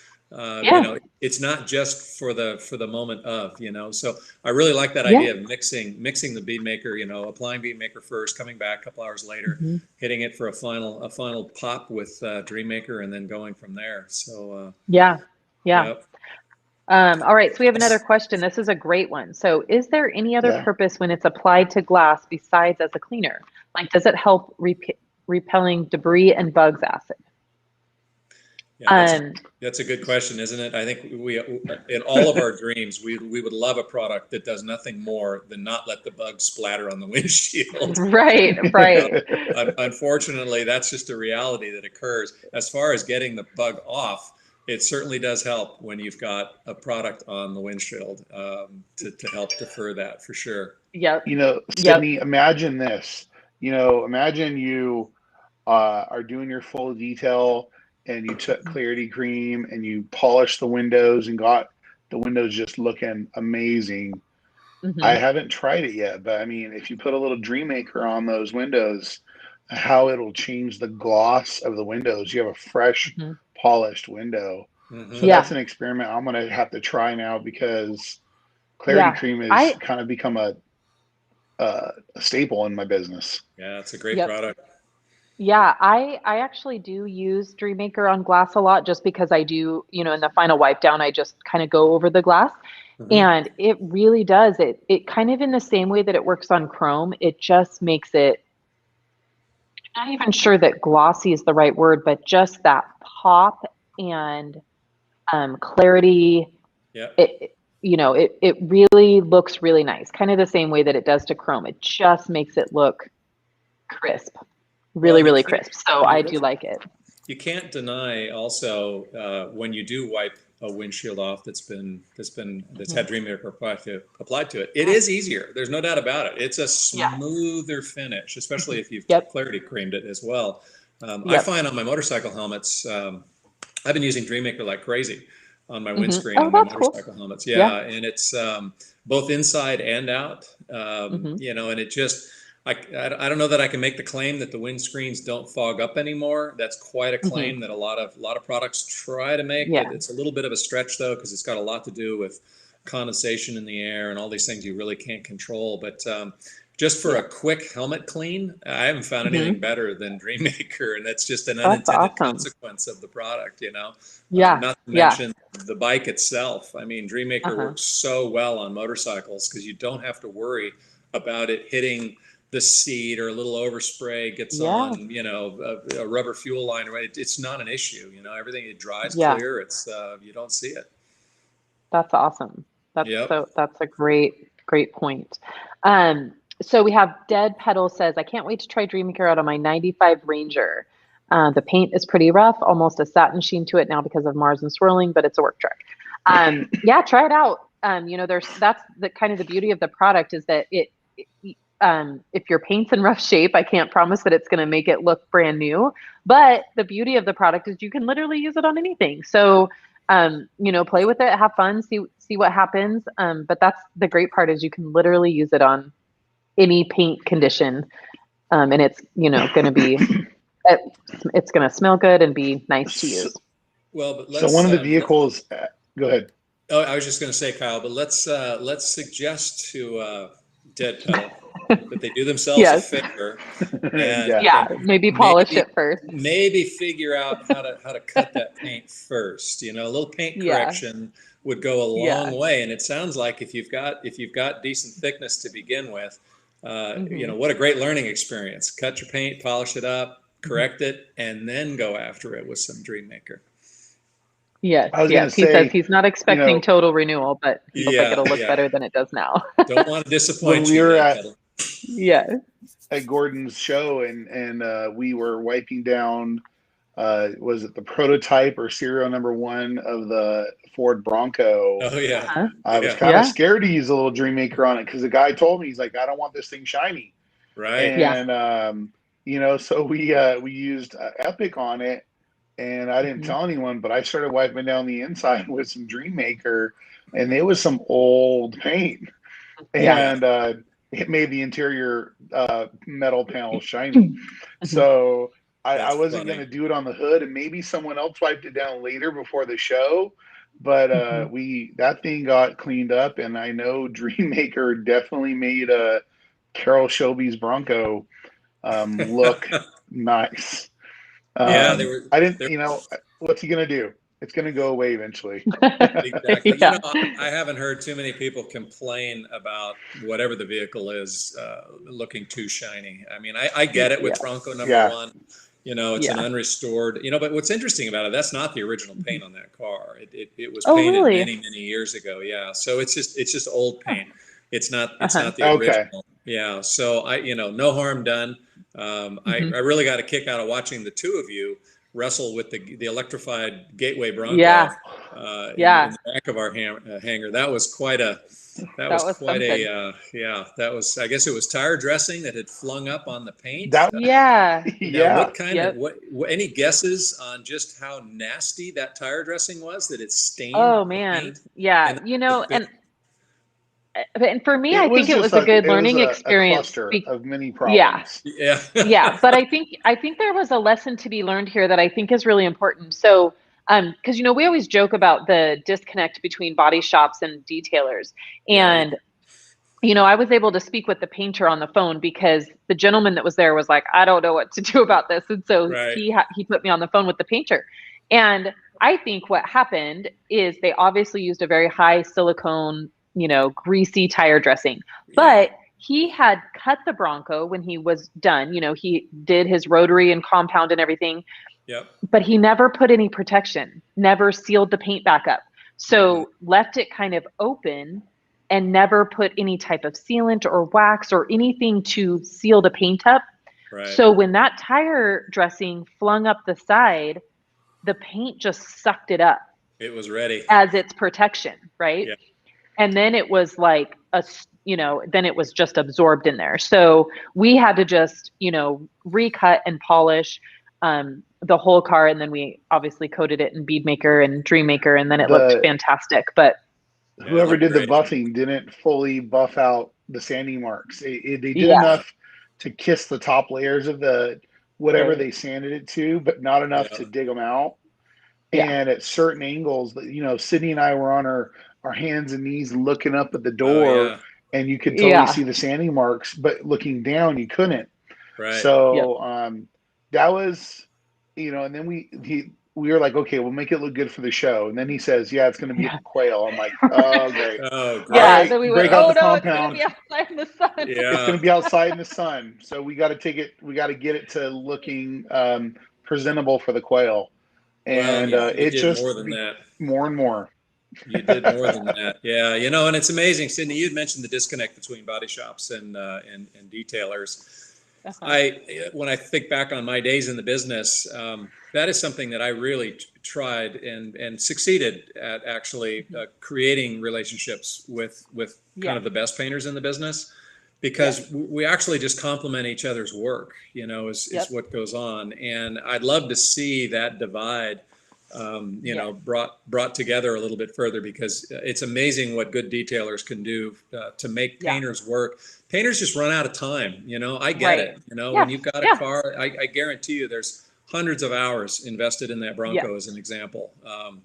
It's not just for the moment of, So I really like that idea of mixing the bead maker, applying bead maker first, coming back a couple hours later, hitting it for a final pop with Dreammaker, and then going from there. So all right, so we have another question. This is a great one. So is there any other purpose when it's applied to glass besides as a cleaner? Like, does it help repelling debris and bugs acid? Yeah, that's a good question, isn't it? I think we, in all of our dreams, we would love a product that does nothing more than not let the bugs splatter on the windshield. Right. Unfortunately, that's just a reality that occurs. As far as getting the bug off, it certainly does help when you've got a product on the windshield to help defer that, for sure. Yep. Sydney, imagine this. Imagine you are doing your full detail, and you took Clarity Cream and you polished the windows and got the windows just looking amazing. I haven't tried it yet, but I mean, if you put a little Dreammaker on those windows, how it'll change the gloss of the windows. You have a fresh, polished window. So that's an experiment I'm going to have to try now, because Clarity Cream has kind of become a staple in my business. Yeah, it's a great product. Yeah, I actually do use Dreammaker on glass a lot, just because I do, in the final wipe down, I just kind of go over the glass, and it really does. It kind of, in the same way that it works on chrome, it just makes it, I'm not even sure that glossy is the right word, but just that pop and clarity. It really looks really nice, kind of the same way that it does to chrome. It just makes it look crisp. Really crisp. So I do like it. You can't deny also when you do wipe a windshield off that's had Dreammaker applied to it. It is easier. There's no doubt about it. It's a smoother finish, especially if you've Clarity Creamed it as well. I find on my motorcycle helmets, I've been using Dreammaker like crazy on my windscreen on my motorcycle helmets. And it's both inside and out. And it just, I don't know that I can make the claim that the windscreens don't fog up anymore. That's quite a claim that a lot of products try to make. It's a little bit of a stretch, though, because it's got a lot to do with condensation in the air and all these things you really can't control. But just for a quick helmet clean, I haven't found anything better than Dreammaker, and that's just an unintended consequence of the product, Not to mention the bike itself. I mean, Dreammaker works so well on motorcycles because you don't have to worry about it hitting the seat, or a little overspray gets on, a rubber fuel line. Right? It's not an issue. Everything, it dries clear. It's you don't see it. That's awesome. That's a great point. So we have Dead Pedal says, I can't wait to try Dreammaker out on my 95 Ranger. The paint is pretty rough, almost a satin sheen to it now because of Mars and swirling, but it's a work truck. Try it out. That's the kind of the beauty of the product, is that if your paint's in rough shape, I can't promise that it's going to make it look brand new, but the beauty of the product is you can literally use it on anything. So, play with it, have fun, see what happens. But that's the great part, is you can literally use it on any paint condition. And it's, going to be, it's going to smell good and be nice to use. Well, but so one of the vehicles, go ahead. Oh, I was just going to say, Kyle, but let's suggest to Dead Pedal that they do themselves a favor and maybe polish it first. Maybe figure out how to cut that paint first. A little paint correction would go a long way. And it sounds like if you've got decent thickness to begin with, what a great learning experience. Cut your paint, polish it up, correct it, and then go after it with some Dreammaker. Yes. He says he's not expecting total renewal, but he feels like it'll look better than it does now. Don't want to disappoint when we were at Gordon's show, and we were wiping down was it the prototype or serial number 1 of the Ford Bronco. Oh yeah. Uh-huh. I was kind of scared to use a little Dream Maker on it because the guy told me, he's like, I don't want this thing shiny. Right. And so we used Epic on it, and I didn't tell anyone, but I started wiping down the inside with some Dream Maker, and it was some old paint, and it made the interior metal panel shiny. So I wasn't going to do it on the hood, and maybe someone else wiped it down later before the show, but that thing got cleaned up, and I know Dream Maker definitely made Carol Shelby's Bronco look nice. Yeah, I didn't, what's he going to do? It's going to go away eventually. Exactly. I haven't heard too many people complain about whatever the vehicle is looking too shiny. I mean, I get it with Bronco number 1. It's an unrestored. But what's interesting about it, that's not the original paint on that car. It was painted many years ago. Yeah, so it's just old paint. It's not the original. Yeah. So no harm done. I really got a kick out of watching the two of you wrestle with the electrified Gateway Bronco. In the back of our hangar. That was quite a. That was quite something. That was. I guess it was tire dressing that had flung up on the paint. What kind of what? Any guesses on just how nasty that tire dressing was? That it stained. Oh man, and for me, I think it was a good learning experience. A cluster of many problems. But I think there was a lesson to be learned here that I think is really important. So, because we always joke about the disconnect between body shops and detailers, and I was able to speak with the painter on the phone because the gentleman that was there was like, I don't know what to do about this, and so he put me on the phone with the painter, and I think what happened is they obviously used a very high silicone, greasy tire dressing, but he had cut the Bronco when he was done. He did his rotary and compound and everything. But he never put any protection, never sealed the paint back up. So left it kind of open and never put any type of sealant or wax or anything to seal the paint up. So when that tire dressing flung up the side, the paint just sucked it up. It was ready. As its protection, right? Yeah. And then it was like then it was just absorbed in there. So we had to just, recut and polish the whole car, and then we obviously coated it in Bead Maker and Dream Maker, and then it looked fantastic. But whoever did the buffing didn't fully buff out the sanding marks. They did enough to kiss the top layers of the whatever they sanded it to, but not enough to dig them out. And at certain angles, Sydney and I were on our hands and knees looking up at the door, and you could totally see the sanding marks, but looking down, you couldn't. So that was, and then we were like, okay, we'll make it look good for the show. And then he says, it's going to be a quail. I'm like, oh, great. Then we break out the compound. It's going to be outside in the sun. It's going to be outside in the sun. So we got to get it to looking presentable for the quail. And it just more than that. More and more. You did more than that. Yeah. And it's amazing. Sydney, you'd mentioned the disconnect between body shops and detailers. When I think back on my days in the business, that is something that I really tried and succeeded at actually creating relationships with kind of the best painters in the business, because we actually just complement each other's work, is what goes on. And I'd love to see that divide brought together a little bit further, because it's amazing what good detailers can do to make painters work. Painters just run out of time. I get it. When you've got a car, I guarantee you there's hundreds of hours invested in that Bronco as an example.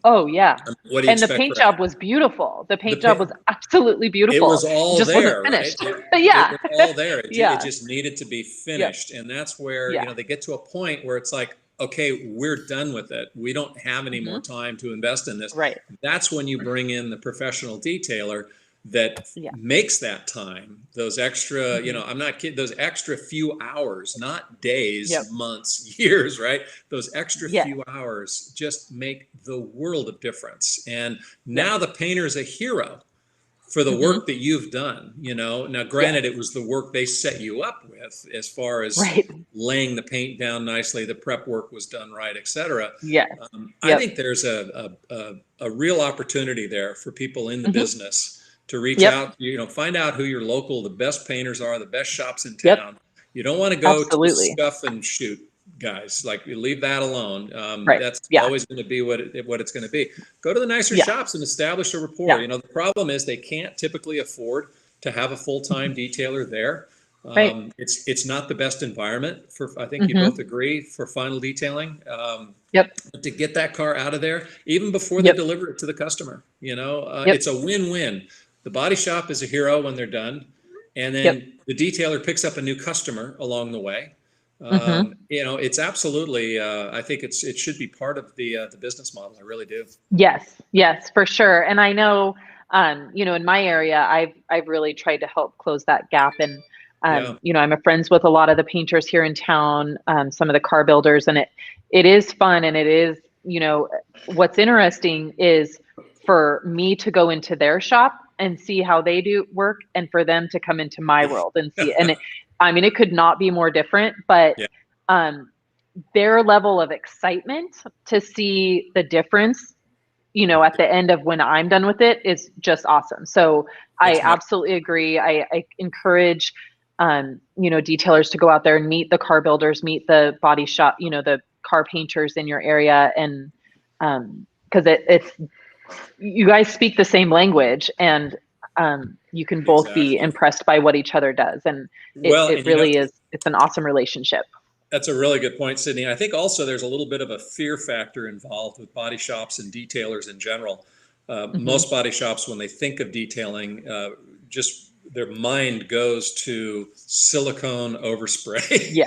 What do you expect? The paint job was beautiful. The paint job was absolutely beautiful. It was all just there. Wasn't finished. It was all there. It just needed to be finished. And that's where, they get to a point where it's like, okay, we're done with it. We don't have any more time to invest in this. That's when you bring in the professional detailer that makes that time, those extra, I'm not kidding, those extra few hours, not days, months, years, right? Those extra few hours just make the world of difference. And now the painter is a hero for the work that you've done. Now granted, it was the work they set you up with as far as laying the paint down nicely, the prep work was done right, etc. I think there's a real opportunity there for people in the business to reach out, find out who your the best painters are, the best shops in town. You don't want to go to the scuff and shoot guys. Like, you leave that alone. That's always going to be what it's going to be. Go to the nicer shops and establish a rapport. The problem is they can't typically afford to have a full-time detailer there. It's not the best environment for, I think you both agree, for final detailing. To get that car out of there, even before they deliver it to the customer, it's a win-win. The body shop is a hero when they're done, and then the detailer picks up a new customer along the way. It's absolutely, I think it should be part of the business model. I really do. Yes, for sure. And I know, in my area, I've really tried to help close that gap. And, I'm friends with a lot of the painters here in town, some of the car builders, and it is fun. And it is, what's interesting is for me to go into their shop and see how they do work, and for them to come into my world and see. And it could not be more different, but their level of excitement to see the difference, at the end of when I'm done with it, is just awesome. So I absolutely agree. I encourage, detailers to go out there and meet the car builders, meet the body shop, the car painters in your area. And because it's, you guys speak the same language, and you can both be impressed by what each other does. And it really is, it's an awesome relationship. That's a really good point, Sydney. I think also there's a little bit of a fear factor involved with body shops and detailers in general. Most body shops, when they think of detailing, just their mind goes to silicone overspray.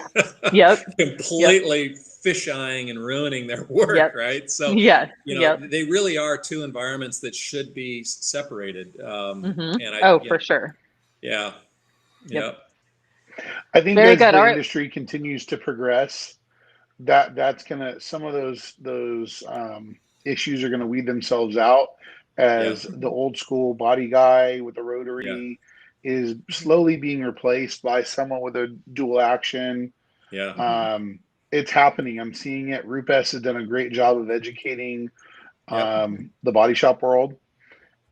Completely fish-eyeing and ruining their work, right? So, they really are two environments that should be separated. And for sure. Yeah. I think as the industry continues to progress, that's gonna, some of those issues are gonna weed themselves out, as the old school body guy with the rotary is slowly being replaced by someone with a dual action. It's happening. I'm seeing it. Rupes has done a great job of educating the body shop world,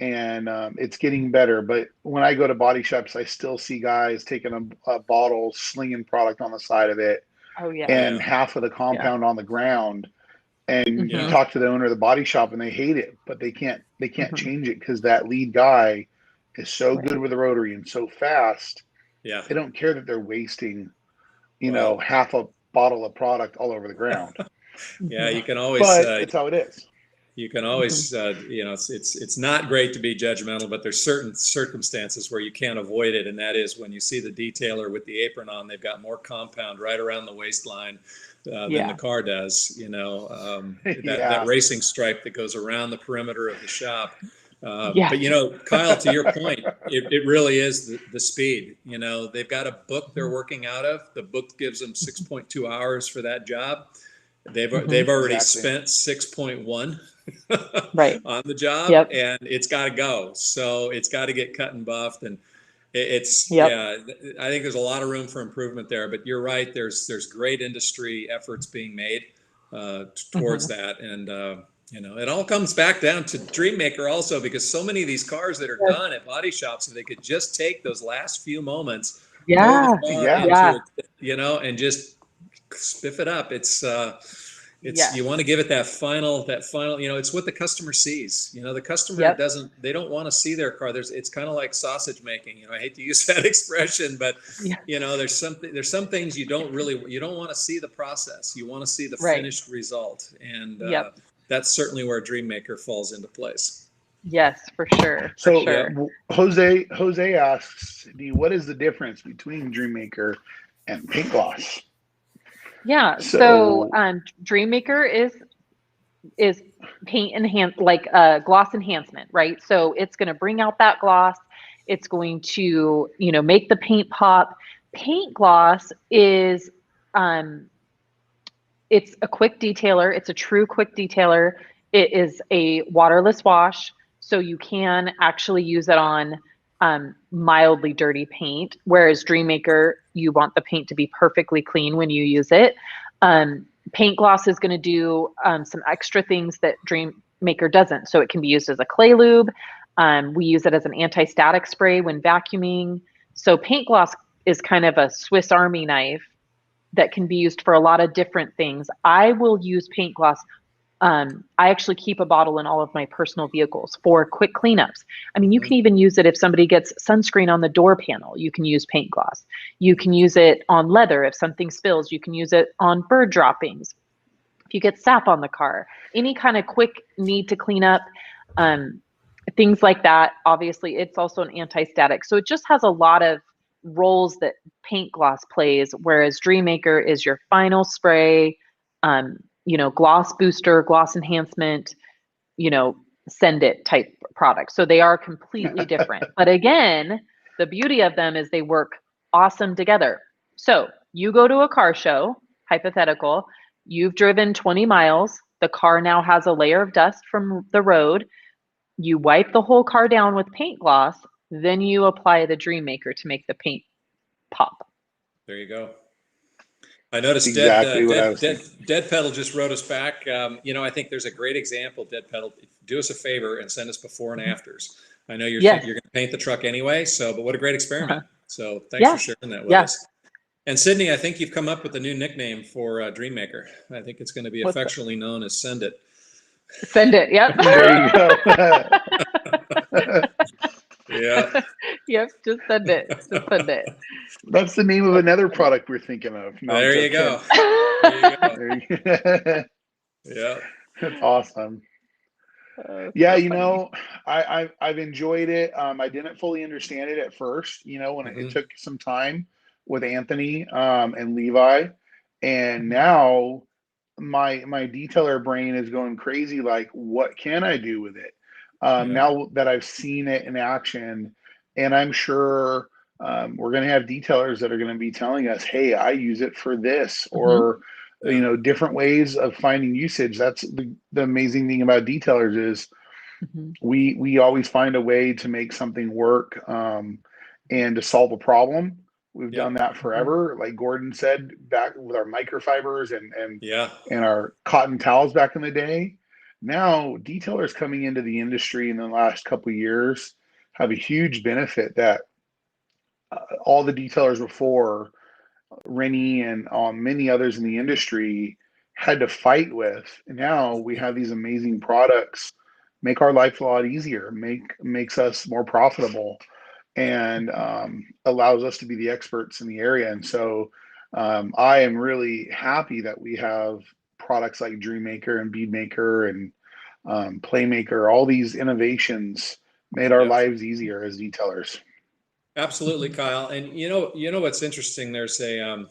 and it's getting better. But when I go to body shops, I still see guys taking a bottle, slinging product on the side of it, and half of the compound on the ground. And you talk to the owner of the body shop, and they hate it, but they can't change it, because that lead guy is so good with the rotary and so fast. They don't care that they're wasting, half a bottle of product all over the ground. You can always, but it's how it is. You can always, it's not great to be judgmental, but there's certain circumstances where you can't avoid it. And that is when you see the detailer with the apron on, they've got more compound right around the waistline than the car does, that racing stripe that goes around the perimeter of the shop. But, Kyle, to your point, it really is the speed. They've got a book they're working out of. The book gives them 6.2 hours for that job. They've already spent 6.1 on the job, and it's got to go. So it's got to get cut and buffed, and I think there's a lot of room for improvement there. But you're right. There's great industry efforts being made towards that, and it all comes back down to Dreammaker also, because so many of these cars that are done at body shops, if they could just take those last few moments, and just spiff it up. It's you want to give it that final, it's what the customer sees. The customer they don't want to see their car. It's kind of like sausage making. I hate to use that expression, but there's some things you don't want to see the process. You want to see the finished result. And that's certainly where Dreammaker falls into place. Yes, for sure. Jose asks, what is the difference between Dreammaker and paint gloss? So Dreammaker is paint gloss enhancement, right? So it's going to bring out that gloss. It's going to, make the paint pop. Paint gloss is, it's a quick detailer. It's a true quick detailer. It is a waterless wash. So you can actually use it on mildly dirty paint, whereas Dream Maker, you want the paint to be perfectly clean when you use it. Paint gloss is going to do some extra things that Dream Maker doesn't. So it can be used as a clay lube. We use it as an anti-static spray when vacuuming. So paint gloss is kind of a Swiss Army knife that can be used for a lot of different things. I will use paint gloss. I actually keep a bottle in all of my personal vehicles for quick cleanups. I mean, you can even use it if somebody gets sunscreen on the door panel. You can use paint gloss. You can use it on leather if something spills. You can use it on bird droppings. If you get sap on the car, any kind of quick need to clean up, things like that. Obviously, it's also an anti-static. So it just has a lot of roles that paint gloss plays, whereas Dream Maker is your final spray, gloss booster, gloss enhancement, send it type product. So they are completely different. But again, the beauty of them is they work awesome together. So you go to a car show, hypothetical, you've driven 20 miles, the car now has a layer of dust from the road. You wipe the whole car down with paint gloss, then you apply the Dream Maker to make the paint pop. There you go. I noticed exactly Dead Pedal just wrote us back. I think there's a great example. Dead Pedal, do us a favor and send us before and afters. I know you're going to paint the truck anyway, but what a great experiment. So thanks for sharing that with us. And Sydney, I think you've come up with a new nickname for Dream Maker. I think it's going to be affectionately known as Send It. Send it. Yep. There you go. Yeah. Yep. Just send it. Just send it. That's the name of another product we're thinking of. There you go. Yeah. That's awesome. Yeah, I've enjoyed it. I didn't fully understand it at first, when it took some time with Anthony and Levi. And now my detailer brain is going crazy, like, what can I do with it? Now that I've seen it in action, and I'm sure we're going to have detailers that are going to be telling us, hey, I use it for this, or different ways of finding usage. That's the amazing thing about detailers is we always find a way to make something work and to solve a problem. We've done that forever. Like Gordon said, back with our microfibers and our cotton towels back in the day. Now, detailers coming into the industry in the last couple of years have a huge benefit that all the detailers before, Rennie and many others in the industry, had to fight with. And now we have these amazing products, make our life a lot easier, makes us more profitable, and allows us to be the experts in the area. And so I am really happy that we have products like Dream Maker and Bead Maker and Playmaker. All these innovations made our lives easier as detailers. Absolutely, Kyle. And you know what's interesting? There's a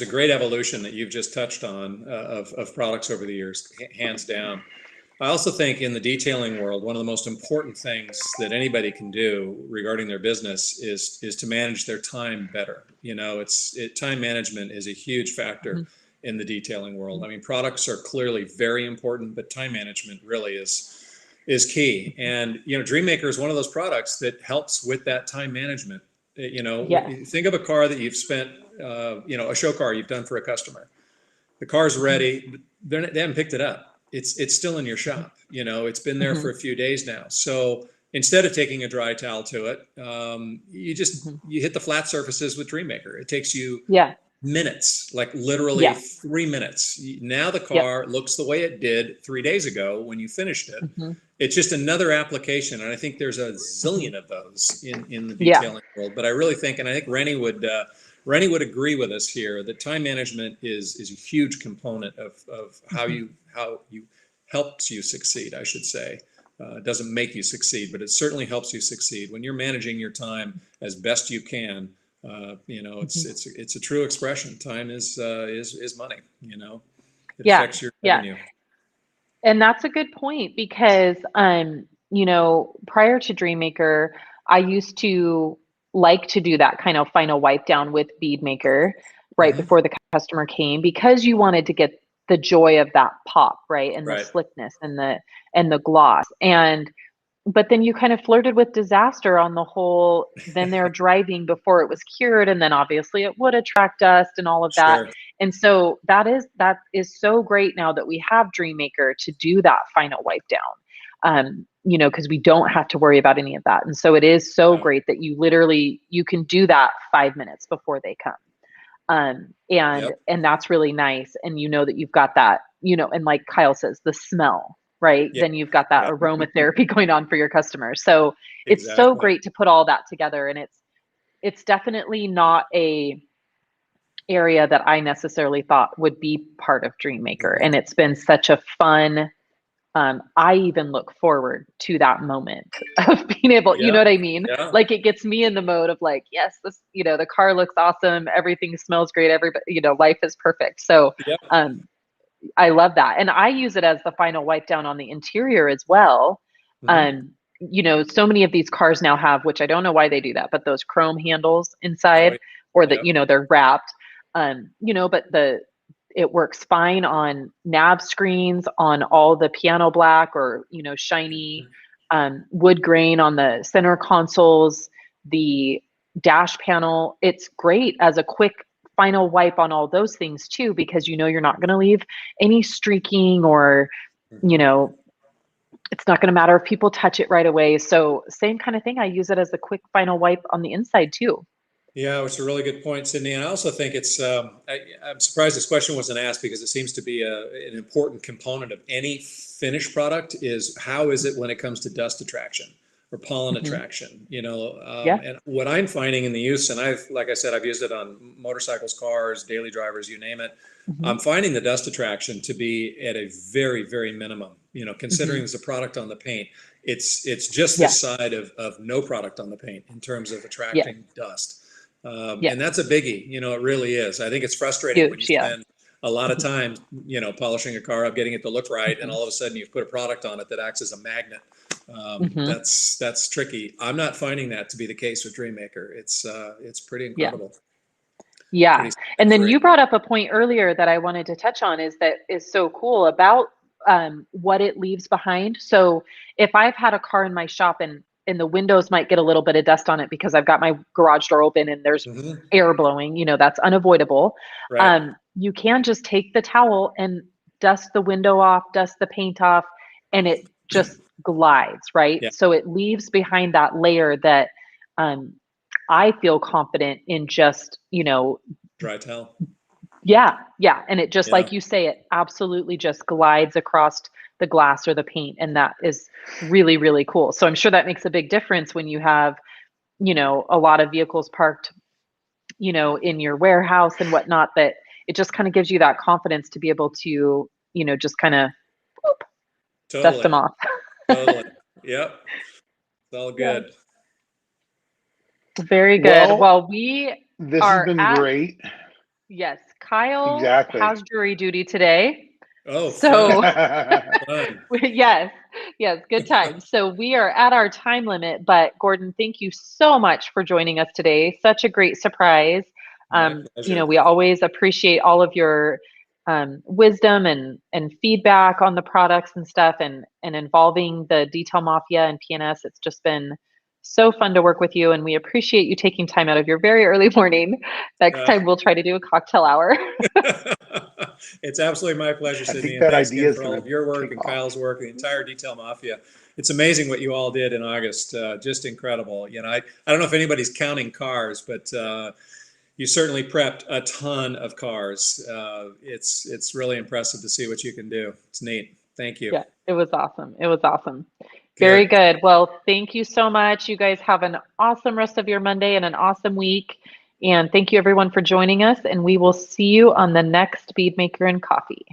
great evolution that you've just touched on of products over the years, hands down. I also think in the detailing world, one of the most important things that anybody can do regarding their business is to manage their time better. Time management is a huge factor in the detailing world. I mean, products are clearly very important, but time management really is key. And Dream Maker is one of those products that helps with that time management. Think of a car that you've spent, a show car you've done for a customer. The car's ready, they haven't picked it up. It's still in your shop. It's been there for a few days now. So instead of taking a dry towel to it, you hit the flat surfaces with Dream Maker. It takes you minutes, like literally 3 minutes. Now the car looks the way it did 3 days ago when you finished it. It's just another application, and I think there's a zillion of those in the detailing world. But I really think, and I think Rennie would agree with us here, that time management is a huge component of how you helps you succeed, I should say. It doesn't make you succeed, but it certainly helps you succeed when you're managing your time as best you can. It's a true expression. Time is money. It affects your revenue. And that's a good point because prior to Dream Maker, I used to like to do that kind of final wipe down with Bead Maker right before the customer came, because you wanted to get the joy of that pop, right? And the slickness and the gloss. And but then you kind of flirted with disaster on the whole, then they're driving before it was cured, and then obviously it would attract dust and all of that. Sure. And so that is so great now that we have Dreammaker to do that final wipe down. Because we don't have to worry about any of that. And so it is so great that you can do that 5 minutes before they come. And that's really nice. And you know that you've got that, and like Kyle says, the smell, right? Yep. Then you've got that aromatherapy going on for your customers. So it's so great to put all that together. And it's definitely not a area that I necessarily thought would be part of Dreammaker. And it's been such a fun, I even look forward to that moment of being able, you know what I mean? Yeah. Like it gets me in the mode of like, yes, this, the car looks awesome. Everything smells great. Everybody, life is perfect. So, I love that. And I use it as the final wipe down on the interior as well. So many of these cars now have, which I don't know why they do that, but those chrome handles inside or that, they're wrapped, but it works fine on nav screens, on all the piano black or, shiny wood grain on the center consoles, the dash panel. It's great as a quick final wipe on all those things too, because you're not going to leave any streaking or, it's not going to matter if people touch it right away. So same kind of thing. I use it as a quick final wipe on the inside too. Yeah, it's a really good point, Sydney. And I also think it's, I'm surprised this question wasn't asked because it seems to be an important component of any finished product is how is it when it comes to dust attraction or pollen attraction, and what I'm finding in the use, and like I said, I've used it on motorcycles, cars, daily drivers, you name it. I'm finding the dust attraction to be at a very, very minimum, considering there's a product on the paint. It's just the side of no product on the paint in terms of attracting dust. And that's a biggie, it really is. I think it's frustrating when you spend a lot of time, polishing a car up, getting it to look right, and all of a sudden you've put a product on it that acts as a magnet. That's tricky. I'm not finding that to be the case with Dreammaker. It's pretty incredible. Yeah. Pretty And then you brought up a point earlier that I wanted to touch on is so cool about what it leaves behind. So if I've had a car in my shop and the windows might get a little bit of dust on it because I've got my garage door open and there's air blowing, that's unavoidable. Right. You can just take the towel and dust the window off, dust the paint off, and it just glides, right? Yeah. So it leaves behind that layer that I feel confident in just, dry towel. Yeah. And it just, like you say, it absolutely just glides across the glass or the paint. And that is really, really cool. So I'm sure that makes a big difference when you have, a lot of vehicles parked, in your warehouse and whatnot, that it just kind of gives you that confidence to be able to, just kind of dust them off. Totally. Yep. It's all good. Very good. Well, this has been great. Yes. Kyle has jury duty today. Oh, so fun. yes, good time. So we are at our time limit, but Gordon, thank you so much for joining us today. Such a great surprise. We always appreciate all of your wisdom and feedback on the products and stuff, and involving the Detail Mafia and PNS. It's just been so fun to work with you, and we appreciate you taking time out of your very early morning. Next time we'll try to do a cocktail hour. It's absolutely my pleasure, Sydney. And thanks again for all of your work and Kyle's work, the entire Detail Mafia. It's amazing what you all did in August. Just incredible. I don't know if anybody's counting cars, but you certainly prepped a ton of cars. It's really impressive to see what you can do. It's neat. Thank you. Yeah, it was awesome. Very good. Well, thank you so much. You guys have an awesome rest of your Monday and an awesome week. And thank you everyone for joining us. And we will see you on the next Speed Maker and Coffee.